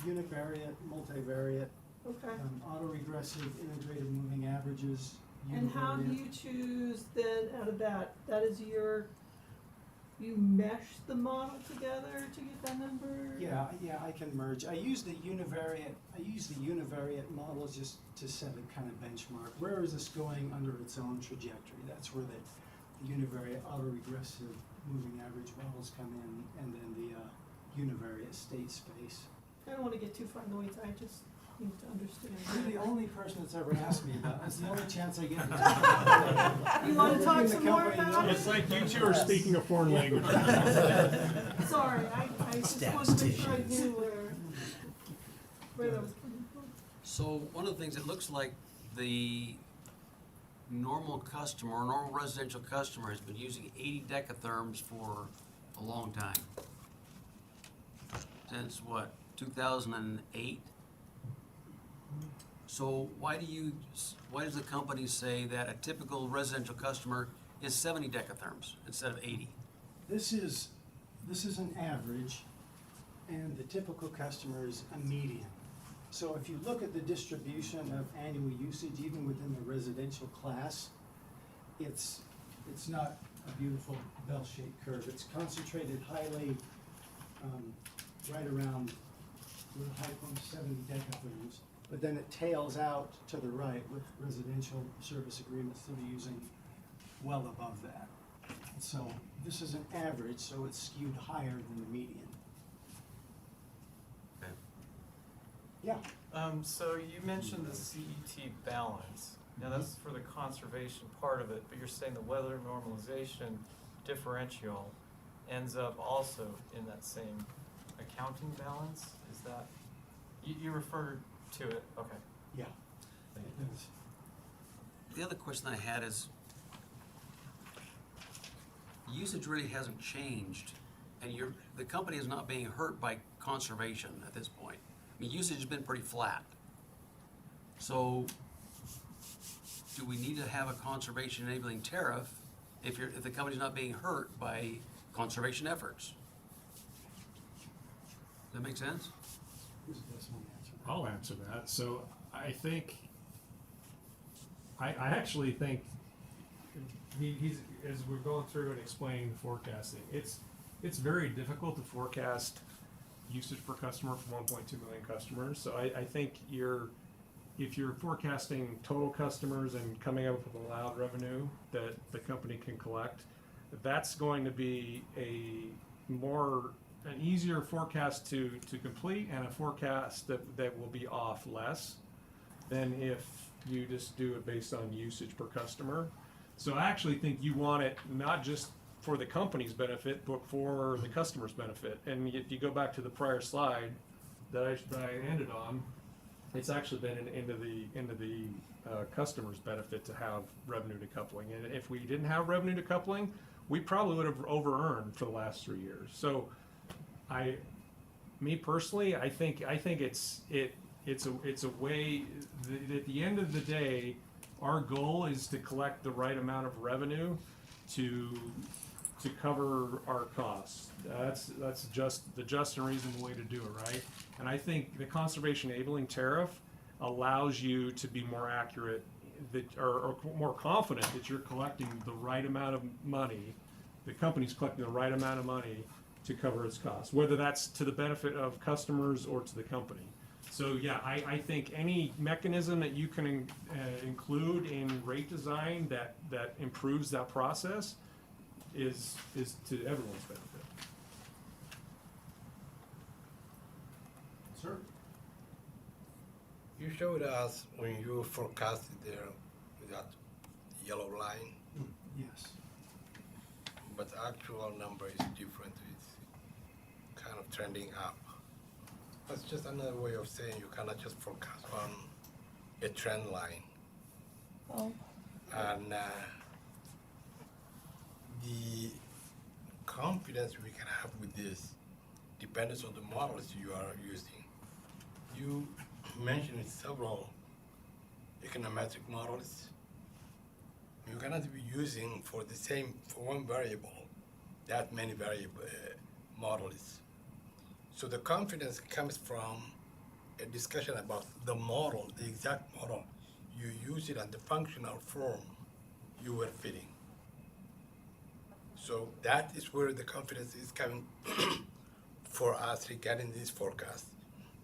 univariate, multivariate, Okay. autoregressive, integrated moving averages. And how do univariate. you choose then out of that? That is you mesh the model together to get that number? Yeah, I can merge. I use the univariate model just to set a kind of benchmark. Where is this going under its own trajectory? That's where the univariate autoregressive moving average models come in, and then the univariate state space. I don't want to get too far in the weeds, I just need to understand. You're the only person that's ever asked me about it. That's the only chance I get to talk about it. You want to talk some more about it? It's like you two are speaking a foreign language. Sorry, I just wanted to make sure I knew where that was coming from. So one of the things, it looks like the normal customer, or normal residential customer has been using 80 decatherms for a long time. Since what, 2008? So why does the company say that a typical residential customer is 70 decatherms instead of 80? This is an average, and the typical customer is a median. So if you look at the distribution of annual usage, even within the residential class, it's not a beautiful bell-shaped curve. It's concentrated highly, right around the high point of 70 decatherms, but then it tails out to the right with residential service agreements that are using well above that. So this is an average, so it's skewed higher than the median. Okay. Yeah. So you mentioned the CET balance. Now that's for the conservation part of it, but you're saying the weather normalization differential ends up also in that same accounting balance? Is that, you referred to it, okay. Yeah. The other question I had is, usage really hasn't changed, and the company is not being hurt by conservation at this point. I mean, usage has been pretty flat. So, do we need to have a conservation enabling tariff if the company's not being hurt by conservation efforts? Does that make sense? Who's the best one to answer that? I'll answer that. So I think, I actually think he's, as we're going through and explaining the forecasting, it's very difficult to forecast usage per customer for 1.2 million customers. So I think if you're forecasting total customers and coming up with allowed revenue that the company can collect, that's going to be an easier forecast to complete, and a forecast that will be off less than if you just do it based on usage per customer. So I actually think you want it not just for the company's benefit, but for the customer's benefit. And if you go back to the prior slide that I ended on, it's actually been into the customer's benefit to have revenue decoupling. And if we didn't have revenue decoupling, we probably would have over-earned for the last 3 years. So me personally, I think it's a way that at the end of the day, our goal is to collect the right amount of revenue to cover our costs. That's just the just and reasonable way to do it, right? And I think the conservation enabling tariff allows you to be more accurate or more confident that you're collecting the right amount of money, the company's collecting the right amount of money to cover its costs, whether that's to the benefit of customers or to the company. So yeah, I think any mechanism that you can include in rate design that improves that process is to everyone's benefit. Sir? You showed us when you forecasted there that yellow line, Yes. but the actual number is different. It's kind of trending up. That's just another way of saying you cannot just forecast on a trend line. Oh. And the confidence we can have with this depends on the models you are using. You mentioned several econometric models. You cannot be using for one variable that many variable models. So the confidence comes from a discussion about the model, the exact model. You use it and the functional form you were fitting. So that is where the confidence is coming for us regarding this forecast.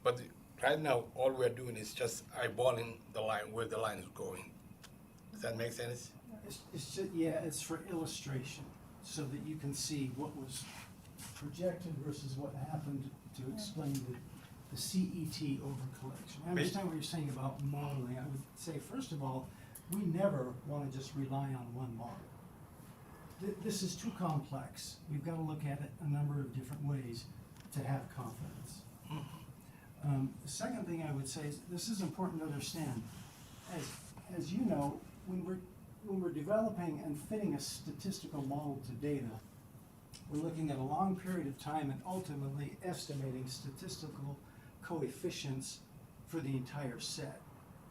But right now, all we're doing is just eyeballing the line, where the line is going. Does that make sense? It's just, yeah, it's for illustration, so that you can see what was projected versus what happened to explain the CET overcollection. I understand what you're saying about modeling. I would say, first of all, we never want to just rely on one model. This is too complex. We've got to look at it a number of different ways to have confidence. The second thing I would say is this is important to understand. As you know, when we're developing and fitting a statistical model to data, we're looking at a long period of time and ultimately estimating statistical coefficients for the entire set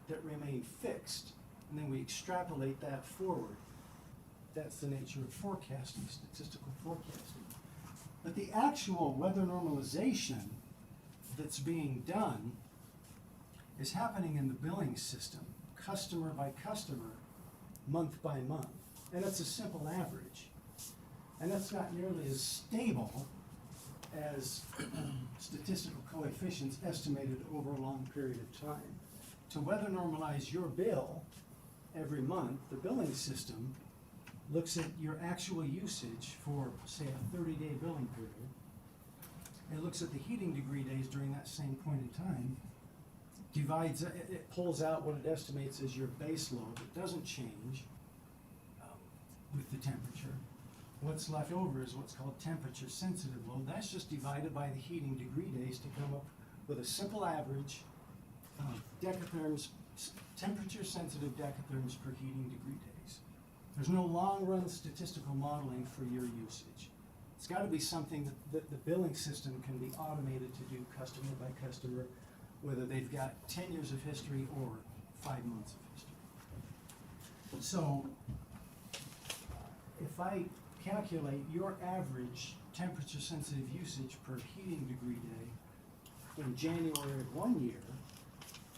that remain fixed, and then we extrapolate that forward. That's the nature of forecasting, statistical forecasting. But the actual weather normalization that's being done is happening in the billing system, customer by customer, month by month. And it's a simple average. And that's not nearly as stable as statistical coefficients estimated over a long period of time. To weather normalize your bill every month, the billing system looks at your actual usage for, say, a 30-day billing period. It looks at the heating degree days during that same point in time, divides, it pulls out what it estimates as your base load. It doesn't change with the temperature. What's left over is what's called temperature sensitive load. That's just divided by the heating degree days to come up with a simple average of decatherms, temperature sensitive decatherms per heating degree days. There's no long run statistical modeling for your usage. It's got to be something that the billing system can be automated to do customer by customer, whether they've got 10 years of history or 5 months of history. So if I calculate your average temperature sensitive usage per heating degree day in January of one year,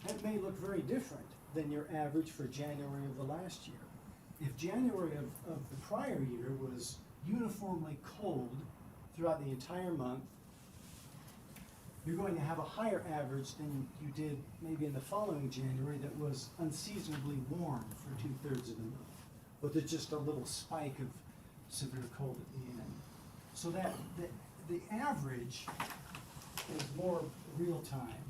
that may look very different than your average for January of the last year. If January of the prior year was uniformly cold throughout the entire month, you're going to have a higher average than you did maybe in the following January that was unseasonably warm for 2/3 of the month, with just a little spike of severe cold at the end. So that the average is more real time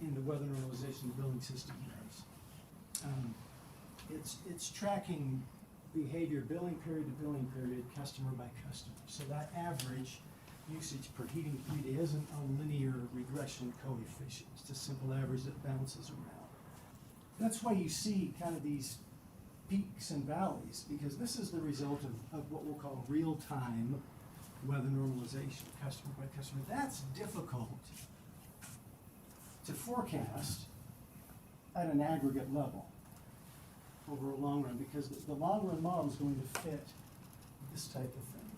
in the weather normalization the billing system does. It's tracking behavior billing period to billing period, customer by customer. So that average usage per heating degree day isn't a linear regression coefficient. It's a simple average that bounces around. That's why you see kind of these peaks and valleys, because this is the result of what we'll call real-time weather normalization, customer by customer. That's difficult to forecast at an aggregate level over a long run, because the long run model is going to fit this type of thing.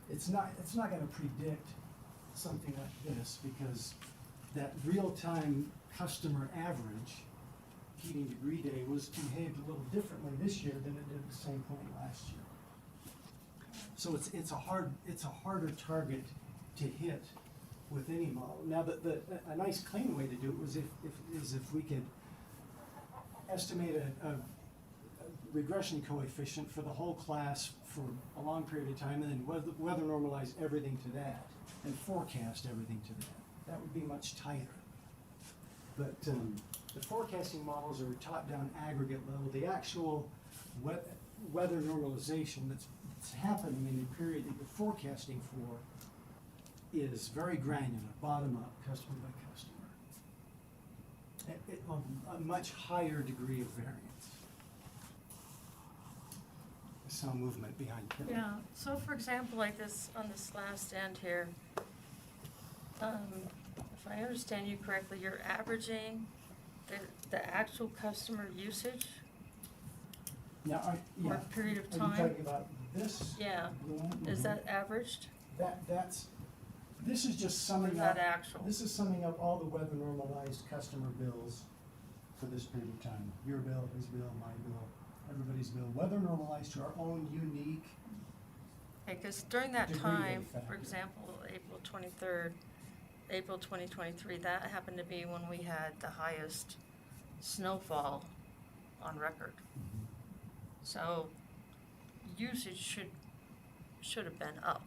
It's not going to predict something like this, because that real-time customer average heating degree day was behaved a little differently this year than it did at the same point last year. So it's a harder target to hit with any model. Now a nice clean way to do it was if we could estimate a regression coefficient for the whole class for a long period of time, and then weather normalize everything to that and forecast everything to that. That would be much tighter. But the forecasting models are top-down aggregate level. The actual weather normalization that's happening in the period that you're forecasting for is very granular, bottom-up, customer by customer. A much higher degree of variance. Some movement behind Kim. Yeah, so for example, like this, on this last end here, if I understand you correctly, you're averaging the actual customer usage Now, for a period of Are time? you talking about this? Yeah, is that averaged? This is just summing Or up. is that actual? This is summing up all the weather normalized customer bills for this period of time. Your bill, his bill, my bill, everybody's bill. Weather normalized to our own unique. Because during that Degree time, factor. for example, April 23rd, April 2023, that happened to be when we had the highest snowfall on record. So usage should have been up,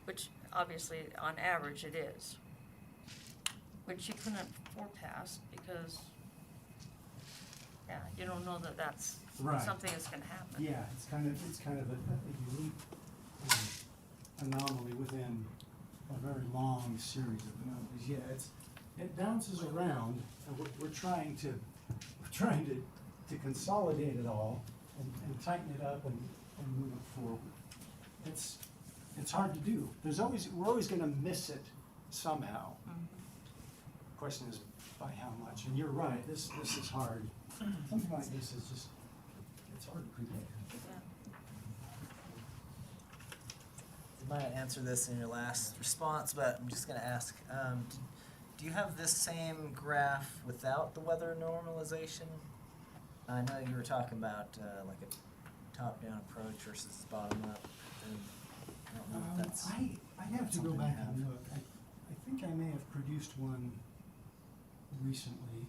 which obviously on average it is, which you couldn't forecast because, yeah, you don't know that that's Right. something that's going to happen. Yeah, it's kind of a unique anomaly within a very long series of anomalies. Yeah, it bounces around, and we're trying to consolidate it all and tighten it up and move it forward. It's hard to do. We're always going to miss it somehow. question is by how much, and you're right, this is hard. Something like this is just, it's hard to predict. You might answer this in your last response, but I'm just gonna ask, do you have this same graph without the weather normalization? I know you were talking about, like a top-down approach versus bottom-up, and I don't know if that's. I have to go something back you have. and look. I think I may have produced one recently.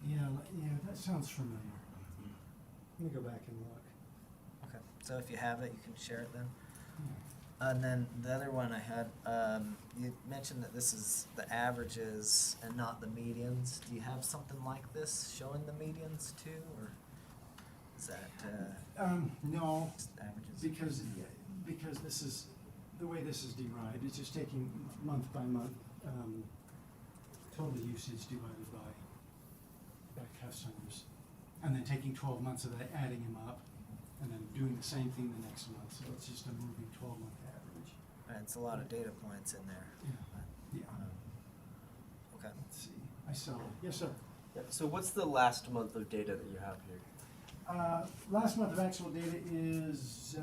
Yeah, that sounds familiar. Let me go back and look. Okay, so if you have it, you can share it then. And then the other one I had, you mentioned that this is the averages and not the medians. Do you have something like this showing the medians too, or is that No, just averages? because this is, the way this is derived, it's just taking month by month, total usage divided by customers, and then taking 12 months of that, adding them up, and then doing the same thing the next month, so it's just a moving 12-month average. Right, it's a lot of data points in there. Yeah. Okay. Let's see, I saw, yes, sir. So what's the last month of data that you have here? Last month of actual data is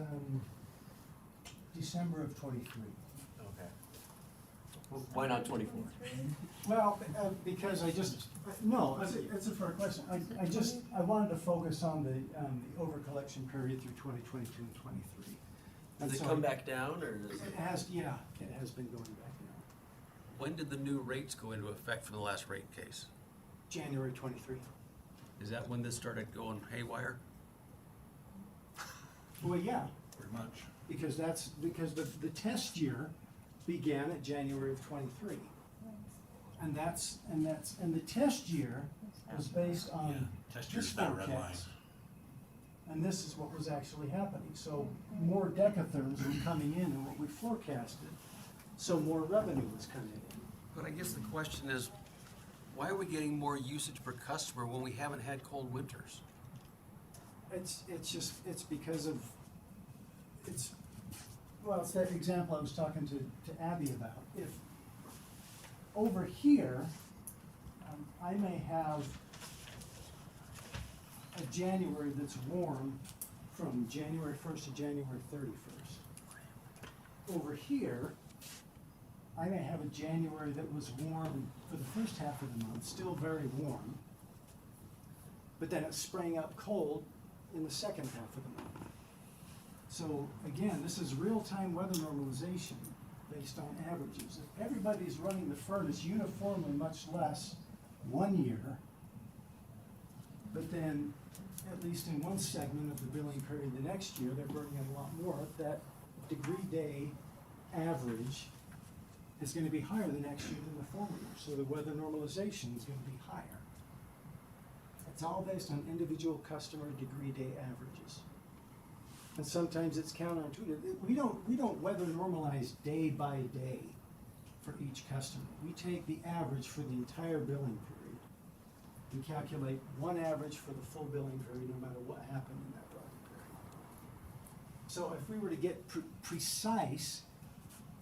December of 23. Okay. Why not 24? Well, because I just, no, it's a fair question. I wanted to focus on the over-collection period through 2022 and 23. Does it come back down, or does It has, yeah, it has been going back down. When did the new rates go into effect from the last rate case? January 23. Is that when this started going haywire? Well, yeah, Pretty much. because the test year began at January of 23. And the test year was based on Test this year's that red line. forecast. And this is what was actually happening. So more decatherms were coming in than what we forecasted. So more revenue was coming in. But I guess the question is, why are we getting more usage per customer when we haven't had cold winters? It's because of, well, it's that example I was talking to Abby about. If over here, I may have a January that's warm from January 1st to January 31st. Over here, I may have a January that was warm for the first half of the month, still very warm, but then it sprang up cold in the second half of the month. So again, this is real-time weather normalization based on averages. If everybody's running the furnace uniformly much less one year, but then at least in one segment of the billing period the next year, they're burning a lot more, that degree day average is going to be higher the next year than the former year. So the weather normalization is going to be higher. It's all based on individual customer degree day averages. And sometimes it's counterintuitive. We don't weather normalize day by day for each customer. We take the average for the entire billing period and calculate one average for the full billing period, no matter what happened in that billing period. So if we were to get precise,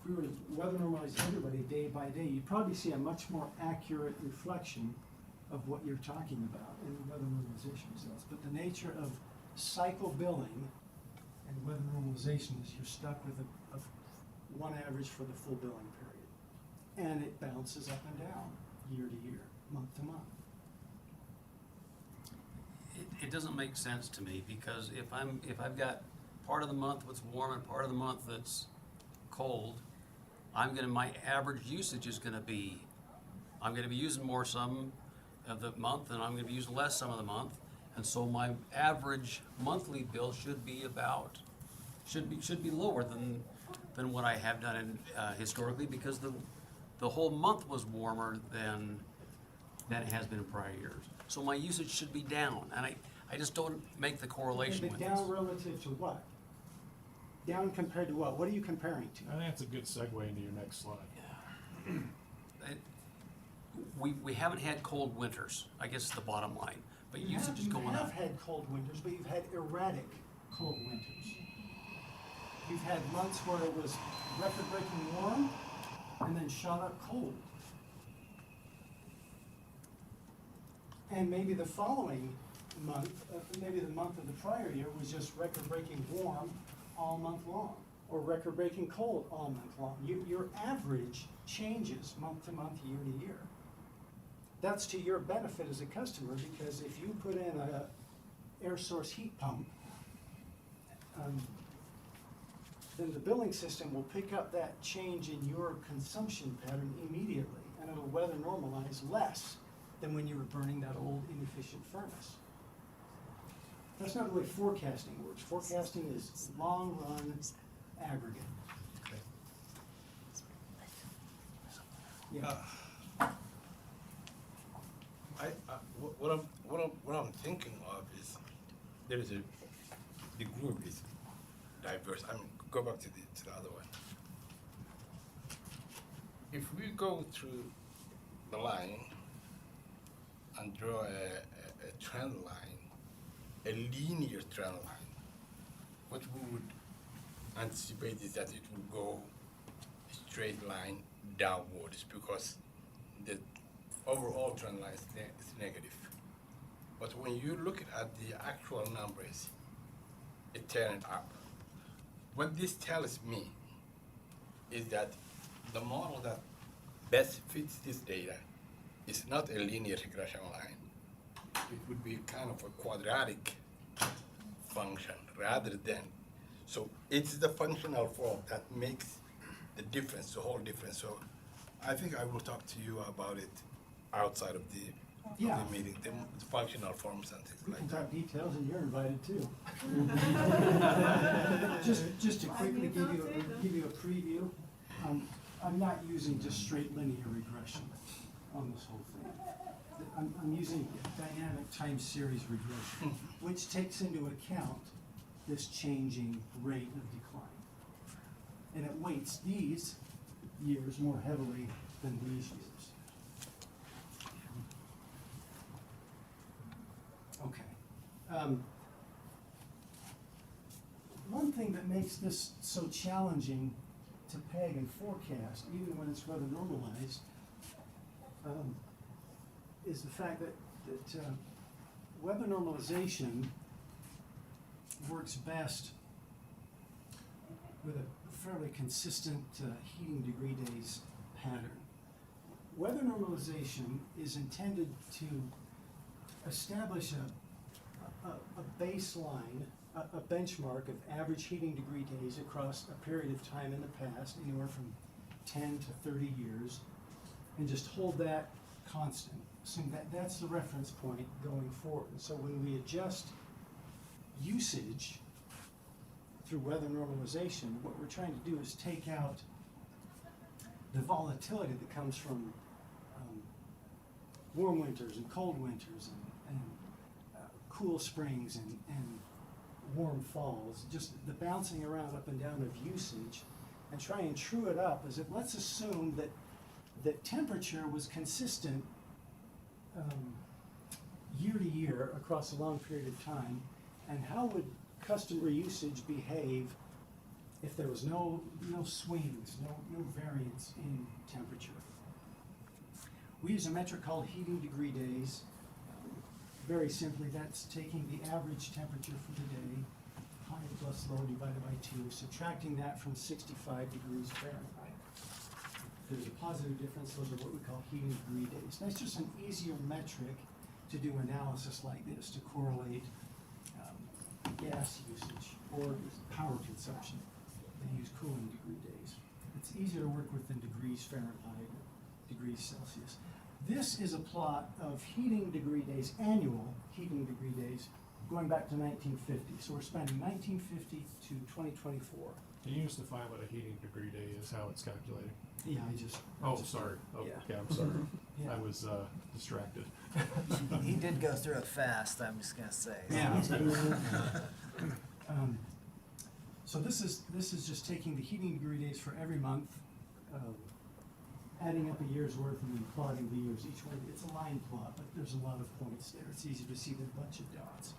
if we were to weather normalize everybody day by day, you'd probably see a much more accurate reflection of what you're talking about in the weather normalization results. But the nature of cycle billing and weather normalization is you're stuck with a one average for the full billing period. And it bounces up and down year to year, month to month. It doesn't make sense to me, because if I've got part of the month that's warm and part of the month that's cold, my average usage is gonna be, I'm gonna be using more some of the month, and I'm gonna be using less some of the month. And so my average monthly bill should be lower than what I have done historically, because the whole month was warmer than it has been in prior years. So my usage should be down, and I just don't make the correlation But with this. down relative to what? Down compared to what? What are you comparing to? I think that's a good segue into your next slide. We haven't had cold winters, I guess is the bottom line, but usage is going You up. have had cold winters, but you've had erratic cold winters. You've had months where it was record-breaking warm, and then shot up cold. And maybe the following month, maybe the month of the prior year was just record-breaking warm all month long, or record-breaking cold all month long. Your average changes month to month, year to year. That's to your benefit as a customer, because if you put in a air source heat pump, then the billing system will pick up that change in your consumption pattern immediately, and it'll weather normalize less than when you were burning that old inefficient furnace. That's not the way forecasting works. Forecasting is long-run aggregate. Yeah. What I'm thinking of is there is the group is diverse. I mean, go back to the other one. If we go through the line and draw a trend line, a linear trend line, what we would anticipate is that it will go straight line downwards, because the overall trend line is negative. But when you look at the actual numbers, it turned up. What this tells me is that the model that best fits this data is not a linear regression line. It would be kind of a quadratic function rather than, so it's the functional form that makes the difference, the whole difference. So I think I will talk to you about it outside of the meeting, the functional forms and things We like can that. talk details, and you're invited too. Just to quickly give you a preview, I'm not using just straight linear regression on this whole thing. I'm using dynamic time series regression, which takes into account this changing rate of decline. And it weights these years more heavily than these years. Okay. One thing that makes this so challenging to peg and forecast, even when it's weather normalized, is the fact that weather normalization works best with a fairly consistent heating degree days pattern. Weather normalization is intended to establish a baseline, a benchmark of average heating degree days across a period of time in the past, anywhere from 10 to 30 years, and just hold that constant. So that's the reference point going forward. So when we adjust usage through weather normalization, what we're trying to do is take out the volatility that comes from warm winters and cold winters and cool springs and warm falls, just the bouncing around up and down of usage, and try and true it up as if, let's assume that temperature was consistent year to year across a long period of time, and how would customer usage behave if there was no swings, no variance in temperature. We use a metric called heating degree days. Very simply, that's taking the average temperature for the day, high plus low divided by 2, subtracting that from 65 degrees Fahrenheit. If there's a positive difference, those are what we call heating degree days. That's just an easier metric to do analysis like this, to correlate gas usage or power consumption. They use cooling degree days. It's easier to work with than degrees Fahrenheit or degrees Celsius. This is a plot of heating degree days, annual heating degree days, going back to 1950. So we're spanning 1950 to 2024. Can you just define what a heating degree day is, how it's calculated? Yeah, I just. Sorry. Oh, Yeah. okay, I'm sorry. Yeah. I was distracted. He did go through it fast, I'm just gonna say. Yeah. So this is just taking the heating degree days for every month, adding up a year's worth and then plotting the years each one. It's a line plot, but there's a lot of points there. It's easy to see the bunch of dots.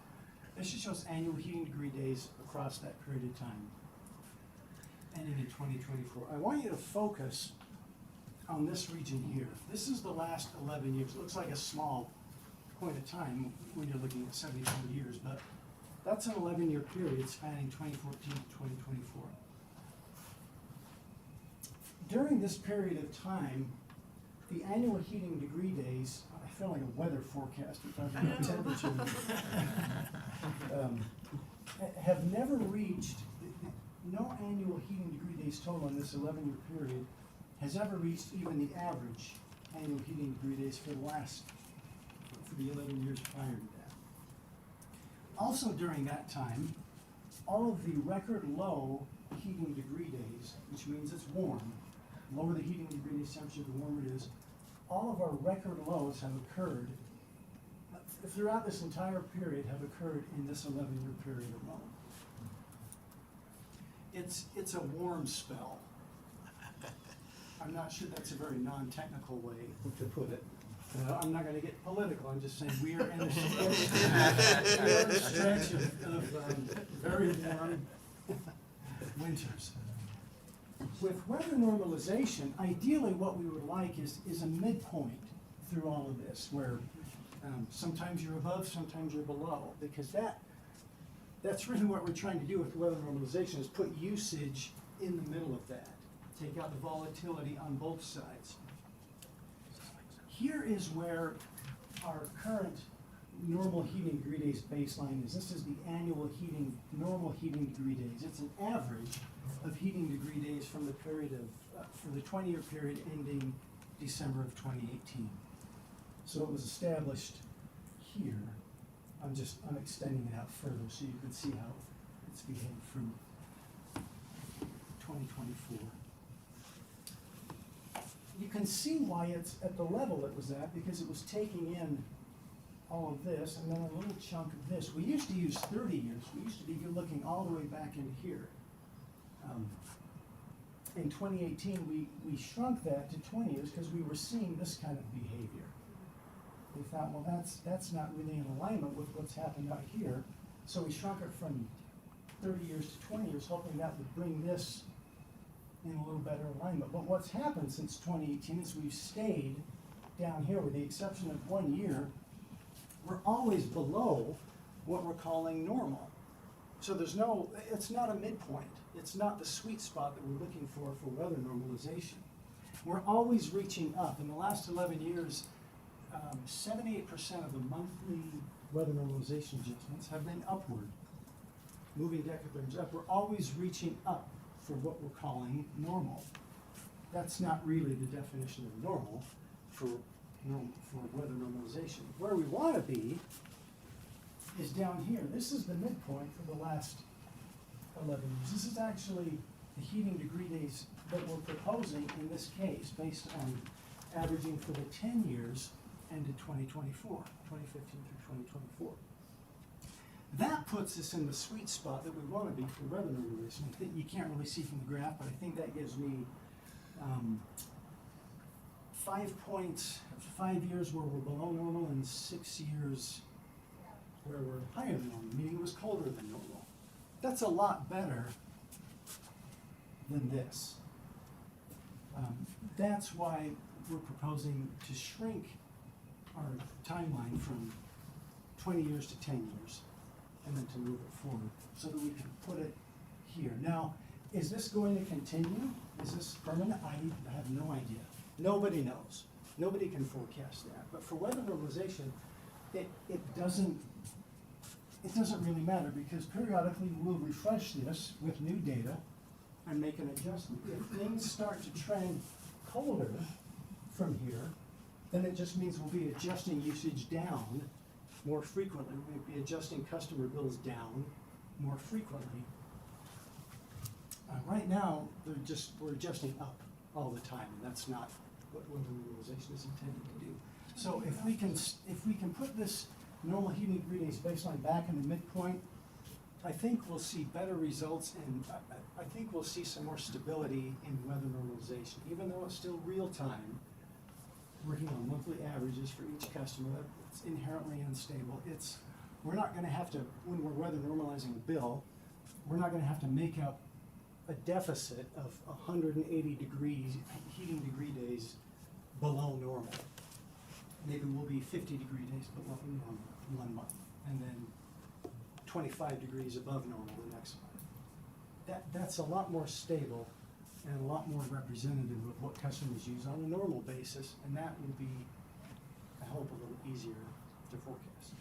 This just shows annual heating degree days across that period of time, ending in 2024. I want you to focus on this region here. This is the last 11 years. It looks like a small point of time when you're looking at 74 years, but that's an 11-year period spanning 2014 to 2024. During this period of time, the annual heating degree days, I feel like a weather forecaster talking about temperature, have never reached, no annual heating degree days total in this 11-year period has ever reached even the average annual heating degree days for the 11 years prior to that. Also during that time, all of the record low heating degree days, which means it's warm, lower the heating degree days temperature, the warmer it is, all of our record lows have occurred throughout this entire period have occurred in this 11-year period alone. It's a warm spell. I'm not sure that's a very non-technical way to put it. I'm not going to get political. I'm just saying we are in a stretch of very warm winters. With weather normalization, ideally what we would like is a midpoint through all of this, where sometimes you're above, sometimes you're below, because that's really what we're trying to do with weather normalization, is put usage in the middle of that. Take out the volatility on both sides. Here is where our current normal heating degree days baseline is. This is the annual normal heating degree days. It's an average of heating degree days from the period of, for the 20-year period ending December of 2018. So it was established here. I'm extending it out further so you can see how it's behaved from 2024. You can see why it's at the level it was at, because it was taking in all of this and then a little chunk of this. We used to use 30 years. We used to be looking all the way back in here. In 2018, we shrunk that to 20 years because we were seeing this kind of behavior. We thought, well, that's not really in alignment with what's happened out here. So we shrunk it from 30 years to 20 years, hoping that would bring this in a little better alignment. But what's happened since 2018 is we've stayed down here, with the exception of 1 year. We're always below what we're calling normal. So it's not a midpoint. It's not the sweet spot that we're looking for weather normalization. We're always reaching up. In the last 11 years, 78% of the monthly weather normalization adjustments have been upward, moving decatherms up. We're always reaching up for what we're calling normal. That's not really the definition of normal for weather normalization. Where we want to be is down here. This is the midpoint for the last 11 years. This is actually the heating degree days that we're proposing in this case, based on averaging for the 10 years ended 2024, 2015 through 2024. That puts us in the sweet spot that we want to be for weather normalization. I think you can't really see from the graph, but I think that gives me 5 years where we're below normal and 6 years where we're higher than normal, meaning it was colder than normal. That's a lot better than this. That's why we're proposing to shrink our timeline from 20 years to 10 years, and then to move it forward so that we can put it here. Now, is this going to continue? Is this permanent? I have no idea. Nobody knows. Nobody can forecast that. But for weather normalization, it doesn't really matter, because periodically we'll refresh this with new data and make an adjustment. If things start to trend colder from here, then it just means we'll be adjusting usage down more frequently. We'll be adjusting customer bills down more frequently. Right now, we're adjusting up all the time, and that's not what weather normalization is intended to do. So if we can put this normal heating degree days baseline back in the midpoint, I think we'll see better results, and I think we'll see some more stability in weather normalization, even though it's still real time, working on monthly averages for each customer. It's inherently unstable. We're not going to have to, when we're weather normalizing a bill, we're not going to have to make up a deficit of 180 degrees, heating degree days below normal. Maybe we'll be 50 degree days below normal 1 month, and then 25 degrees above normal the next month. That's a lot more stable and a lot more representative of what customers use on a normal basis, and that will be, I hope, a little easier to forecast.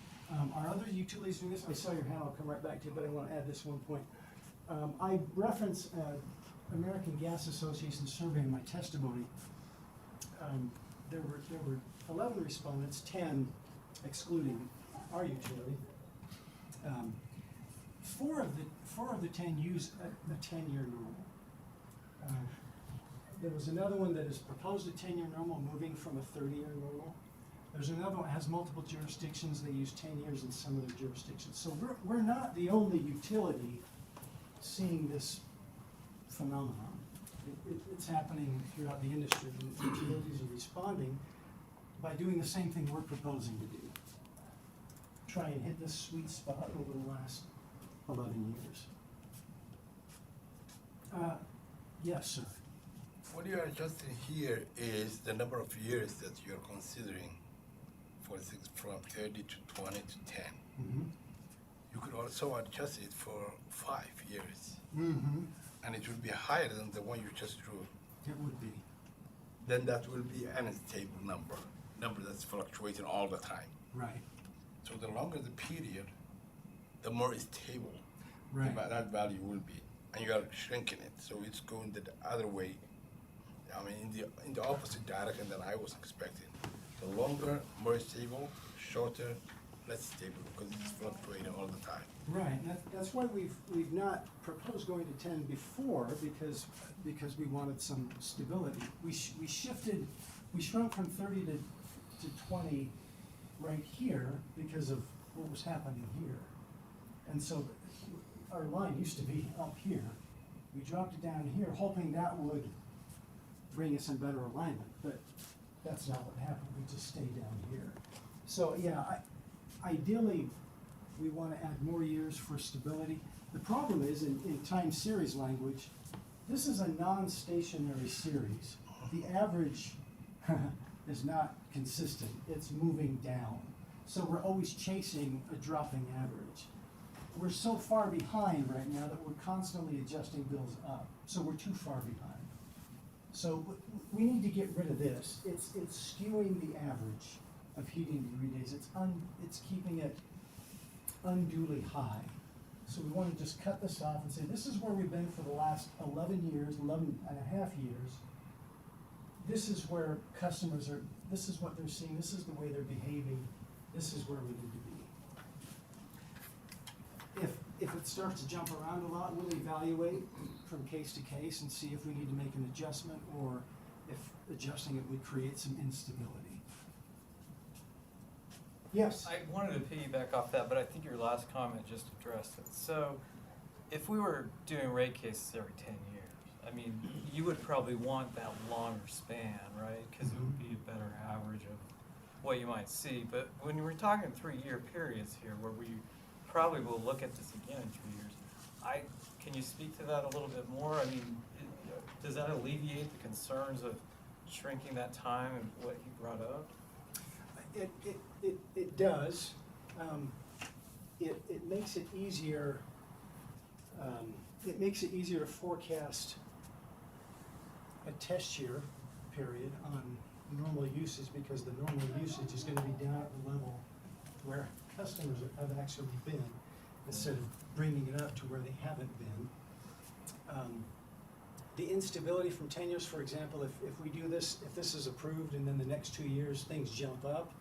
Are other utilities doing this? I saw your hand, I'll come right back to you, but I want to add this one point. I reference American Gas Association survey in my testimony. There were 11 respondents, 10 excluding our utility. 4 of the 10 use a 10-year normal. There was another one that has proposed a 10-year normal, moving from a 30-year normal. There's another one that has multiple jurisdictions. They use 10 years in some of their jurisdictions. So we're not the only utility seeing this phenomenon. It's happening throughout the industry, and utilities are responding by doing the same thing we're proposing to do. Try and hit this sweet spot over the last 11 years. Yes, sir. What you are adjusting here is the number of years that you're considering from 30 to 20 to 10. Mm-hmm. You could also adjust it for 5 years. Mm-hmm. And it will be higher than the one you just drew. It would be. Then that will be an unstable number that's fluctuating all the time. Right. So the longer the period, the more stable Right. that value will be. And you are shrinking it, so it's going the other way. I mean, in the opposite direction than I was expecting. The longer, more stable; shorter, less stable, because it's fluctuating all the time. Right. That's why we've not proposed going to 10 before, because we wanted some stability. We shrunk from 30 to 20 right here because of what was happening here, and so our line used to be up here. We dropped it down here, hoping that would bring us in better alignment, but that's not what happened. We just stayed down here. So yeah, ideally, we want to add more years for stability. The problem is, in time series language, this is a non-stationary series. The average is not consistent. It's moving down. So we're always chasing a dropping average. We're so far behind right now that we're constantly adjusting bills up. So we're too far behind. So we need to get rid of this. It's skewing the average of heating degree days. It's keeping it unduly high. So we want to just cut this off and say, this is where we've been for the last 11 years, 11 and a half years. This is where customers are, this is what they're seeing, this is the way they're behaving, this is where we need to be. If it starts to jump around a lot, we'll evaluate from case to case and see if we need to make an adjustment, or if adjusting it would create some instability. Yes? I wanted to piggyback off that, but I think your last comment just addressed it. So if we were doing rate cases every 10 years, I mean, you would probably want that longer span, right? Because it would be a better average of what you might see. But when you were talking 3-year periods here, where we probably will look at this again in 3 years, can you speak to that a little bit more? I mean, does that alleviate the concerns of shrinking that time and what you brought up? It does. It makes it easier. It makes it easier to forecast a test year period on normal usage, because the normal usage is going to be down at the level where customers have actually been, instead of bringing it up to where they haven't been. The instability from 10 years, for example, if we do this, if this is approved and then the next 2 years things jump up,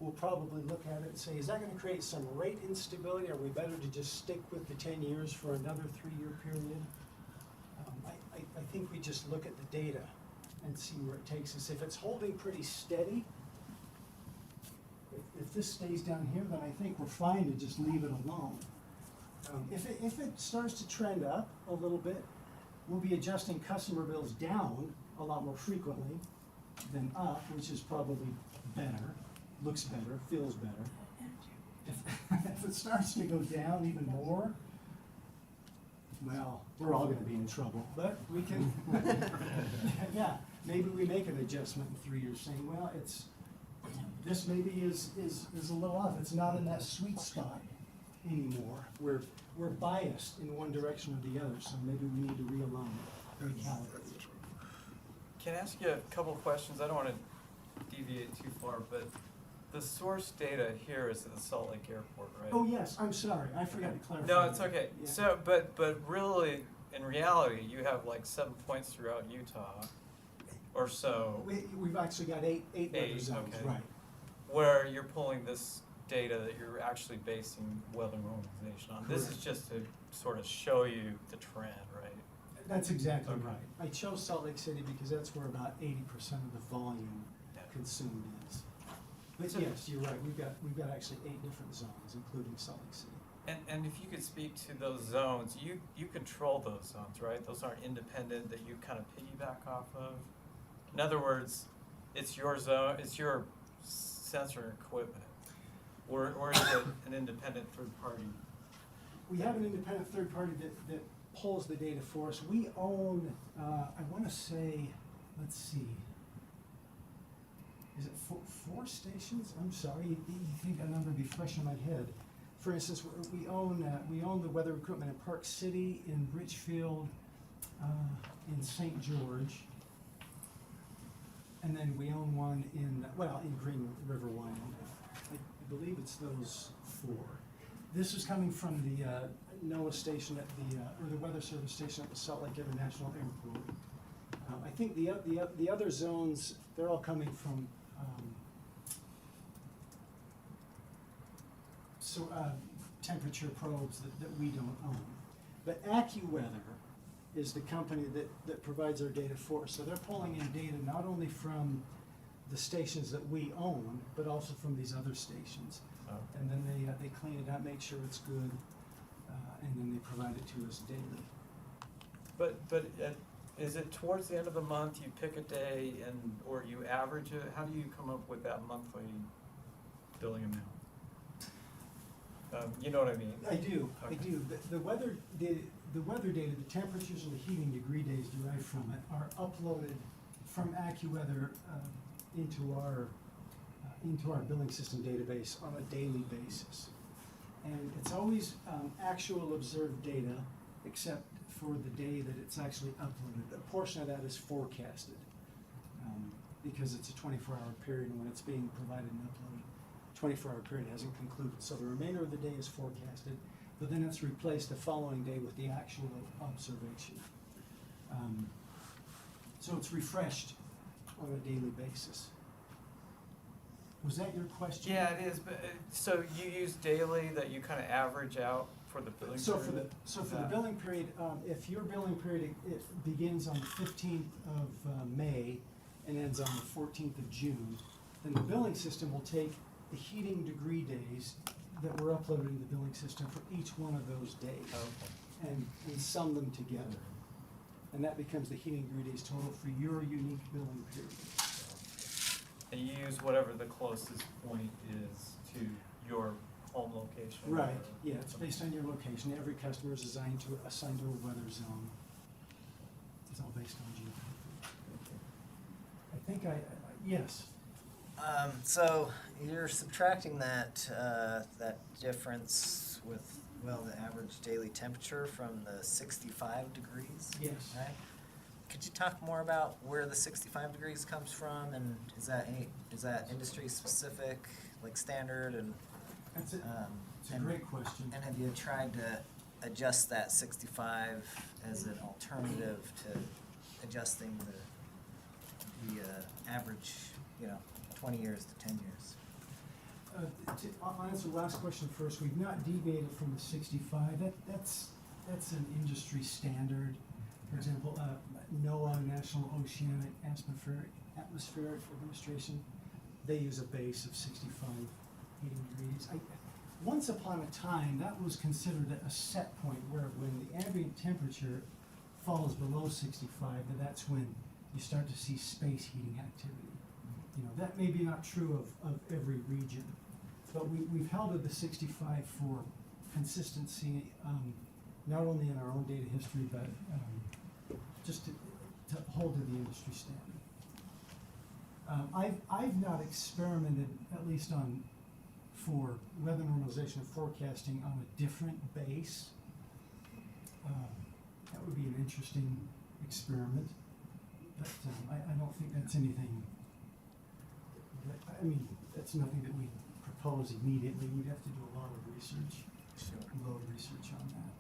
we'll probably look at it and say, is that going to create some rate instability? Are we better to just stick with the 10 years for another 3-year period? I think we just look at the data and see where it takes us. If it's holding pretty steady, if this stays down here, then I think we're fine to just leave it alone. If it starts to trend up a little bit, we'll be adjusting customer bills down a lot more frequently than up, which is probably better, looks better, feels better. If it starts to go down even more, Well, we're all gonna be in trouble, but we can, yeah, maybe we make an adjustment in 3 years saying, well, this maybe is a little off. It's not in that sweet spot anymore. We're biased in one direction or the other, so maybe we need to realign, recalibrate. Can I ask you a couple of questions? I don't want to deviate too far, but the source data here is at the Salt Lake Airport, right? Oh, yes, I'm sorry, I forgot to clarify. No, it's that. okay. Yeah. So, but really, in reality, you have like 7 points throughout Utah, or so. We've actually got eight weather zones, okay. right. Where you're pulling this data that you're actually basing weather normalization on. This is Correct. just to sort of show you the trend, right? That's exactly Okay. right. I chose Salt Lake City because that's where about 80% of the volume consumed is. But So- yes, you're right, we've got actually 8 different zones, including Salt Lake City. And if you could speak to those zones, you control those zones, right? Those aren't independent that you kind of piggyback off of. In other words, it's your zone, it's your sensor equipment, or is it an independent third party? We have an independent third party that pulls the data for us. We own, I want to say, let's see, is it 4 stations? I'm sorry, you think that number would be fresh in my head. For instance, we own the weather equipment in Park City, in Richfield, in St. George, and then we own one in Green River, Wyoming. I believe it's those 4. This is coming from the NOAA station at or the Weather Service station at the Salt Lake International Airport. I think the other zones, they're all coming from temperature probes that we don't own. But AccuWeather is the company that provides our data for us. So they're pulling in data not only from the stations that we own, but also from these other stations. Oh. And then they clean it up, make sure it's good, and then they provide it to us daily. But is it towards the end of the month, you pick a day or you average it? How do you come up with that monthly billing amount? You know what I mean? I do, Okay. I do. The weather data, the temperatures and the heating degree days derived from it are uploaded from AccuWeather into our billing system database on a daily basis. And it's always actual observed data, except for the day that it's actually uploaded. A portion of that is forecasted, because it's a 24-hour period, and when it's being provided and uploaded, 24-hour period hasn't concluded. So the remainder of the day is forecasted, but then it's replaced the following day with the actual observation. So it's refreshed on a daily basis. Was that your question? Yeah, it is, but, so you use daily that you kind of average out for the billing So period? for the billing period, if your billing period, it begins on the 15th of May and ends on the 14th of June, then the billing system will take the heating degree days that were uploaded in the billing system for each one of those days and sum them together. And that becomes the heating degree days total for your unique billing period. And you use whatever the closest point is to your home location? Right, or- yeah, it's based on your location. Every customer is assigned to a weather zone. It's all based on geography. I think yes. So you're subtracting that difference with, well, the average daily temperature from the 65 degrees? Yes. Right? Could you talk more about where the 65 degrees comes from, and is that industry specific, like standard, and? It's a great question. And have you tried to adjust that 65 as an alternative to adjusting the average, 20 years to 10 years? I'll answer the last question first. We've not deviated from the 65. That's an industry standard. For example, NOAA, National Oceanic Atmospheric Administration, they use a base of 65 heating degrees. Once upon a time, that was considered a set point where when the ambient temperature falls below 65, that's when you start to see space heating activity. That may be not true of every region, but we've held at the 65 for consistency not only in our own data history, but just to hold to the industry standard. I've not experimented, at least for weather normalization and forecasting on a different base. That would be an interesting experiment, but I don't think that's anything. That's nothing that we propose immediately. We'd have to do a lot of research, load research on that.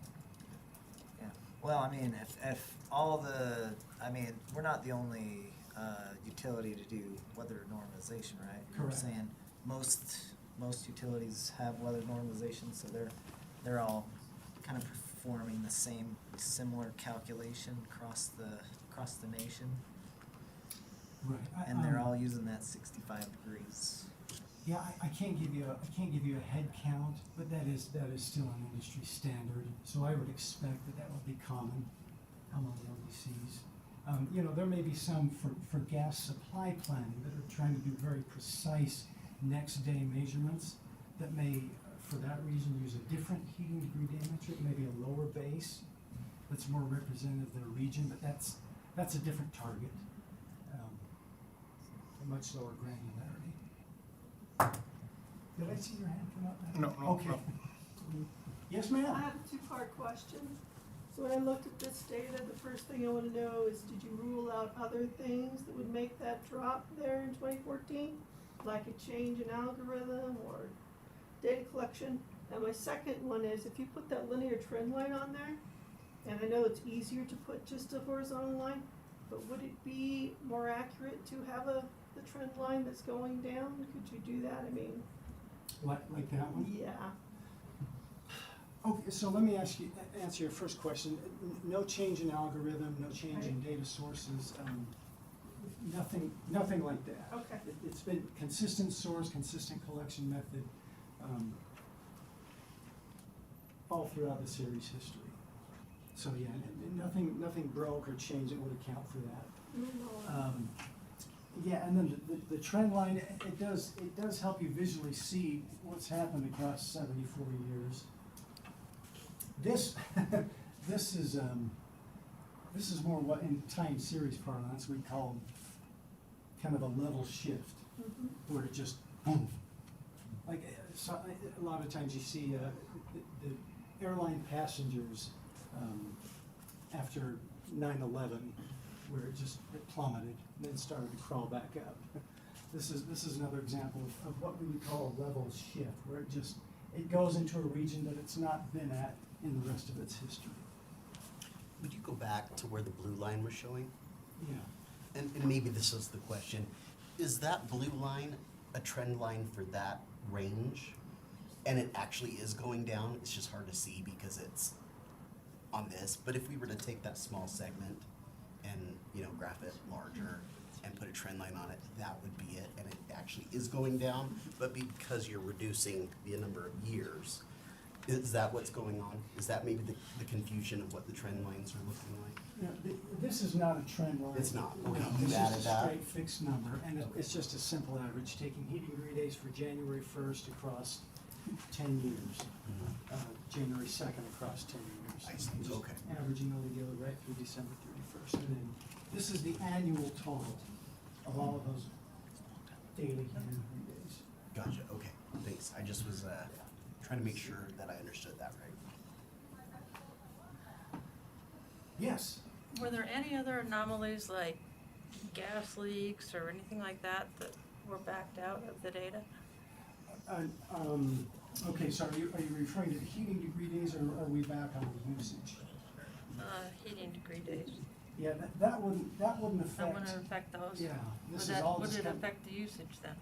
Yeah. Well, I mean, if all the, we're not the only utility to do weather normalization, right? You're Correct. saying most utilities have weather normalization, so they're all kind of performing the same similar calculation across the nation. Right. And they're all using that 65 degrees. Yeah, I can't give you a head count, but that is still an industry standard. So I would expect that would be common among LDCs. There may be some for gas supply planning that are trying to do very precise next day measurements that may, for that reason, use a different heating degree day metric, maybe a lower base that's more representative of their region, but that's a different target, a much lower granularity. Did I see your hand come up? No. Okay. Yes, ma'am? I have a two-part question. So when I looked at this data, the first thing I want to know is, did you rule out other things that would make that drop there in 2014? Like a change in algorithm or data collection? And my second one is, if you put that linear trend line on there, and I know it's easier to put just a horizontal line, but would it be more accurate to have the trend line that's going down? Could you do that? Like that one? Yeah. Okay, so let me answer your first question. No change in algorithm, no change in data sources, nothing like that. Okay. It's been consistent source, consistent collection method, all throughout the series history. So yeah, nothing broke or changed that would account for that. Yeah, and then the trend line, it does help you visually see what's happened across 74 years. This is more what in time series parlance we call kind of a level shift, where it just boom. Like a lot of times you see the airline passengers after 9/11, where it plummeted and then started to crawl back up. This is another example of what we would call a level shift, where it goes into a region that it's not been at in the rest of its history. Would you go back to where the blue line was showing? Yeah. And maybe this is the question. Is that blue line a trend line for that range? And it actually is going down? It's just hard to see because it's on this. But if we were to take that small segment and graph it larger and put a trend line on it, that would be it. And it actually is going down. But because you're reducing the number of years, is that what's going on? Is that maybe the confusion of what the trend lines are looking like? Yeah, this is not a trend line. It's not. No, Okay, this you is added a that. straight fixed number, and it's just a simple average, taking heating degree days for January 1st across 10 years, January 2nd across 10 years. I see. Just Okay. Averaging all together right through December 31st. And then this is the annual total of all of those daily heating degree days. Gotcha. Okay. Thanks. I just was trying to make sure that I understood that right. Yes. Were there any other anomalies like gas leaks or anything like that were backed out of the data? Okay, so are you referring to the heating degree days, or are we back on the usage? Heating degree days. Yeah, that wouldn't affect. That wouldn't affect those? Yeah, this is all Would just it kind of- affect the usage then?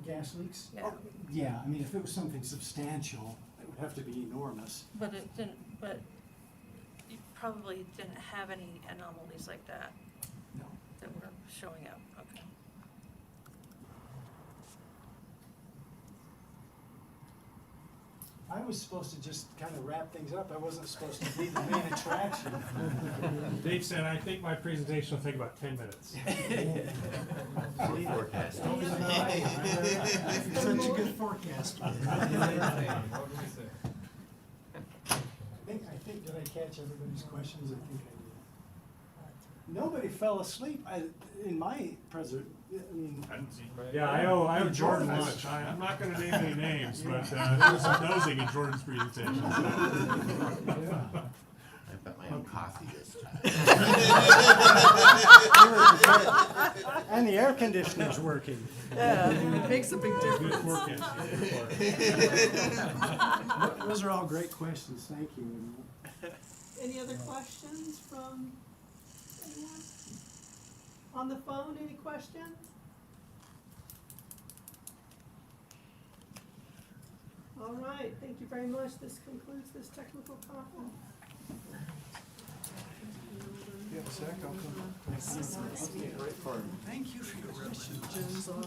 Gas leaks? Yeah. Oh, yeah, if it was something substantial, it would have to be enormous. But you probably didn't have any anomalies like that? No. That were showing up, okay. I was supposed to just kind of wrap things up. I wasn't supposed to be the main attraction. Dave said, I think my presentation will take about 10 minutes. Forecast. Such a good forecaster. What would we say? I think, did I catch everybody's questions? I think I did. Nobody fell asleep in my Yeah, I owe Jordan lunch. I'm not gonna name any names, but there was some nosing in Jordan's presentation. I've got my own coffee this time. And the air conditioner's working. Yeah, it makes a big Good difference. forecast. Those are all great questions. Thank you. Any other questions from anyone? On the phone, any questions? All right, thank you very much. This concludes this technical conference. You have a sec? I'll come. Thank you for your representation.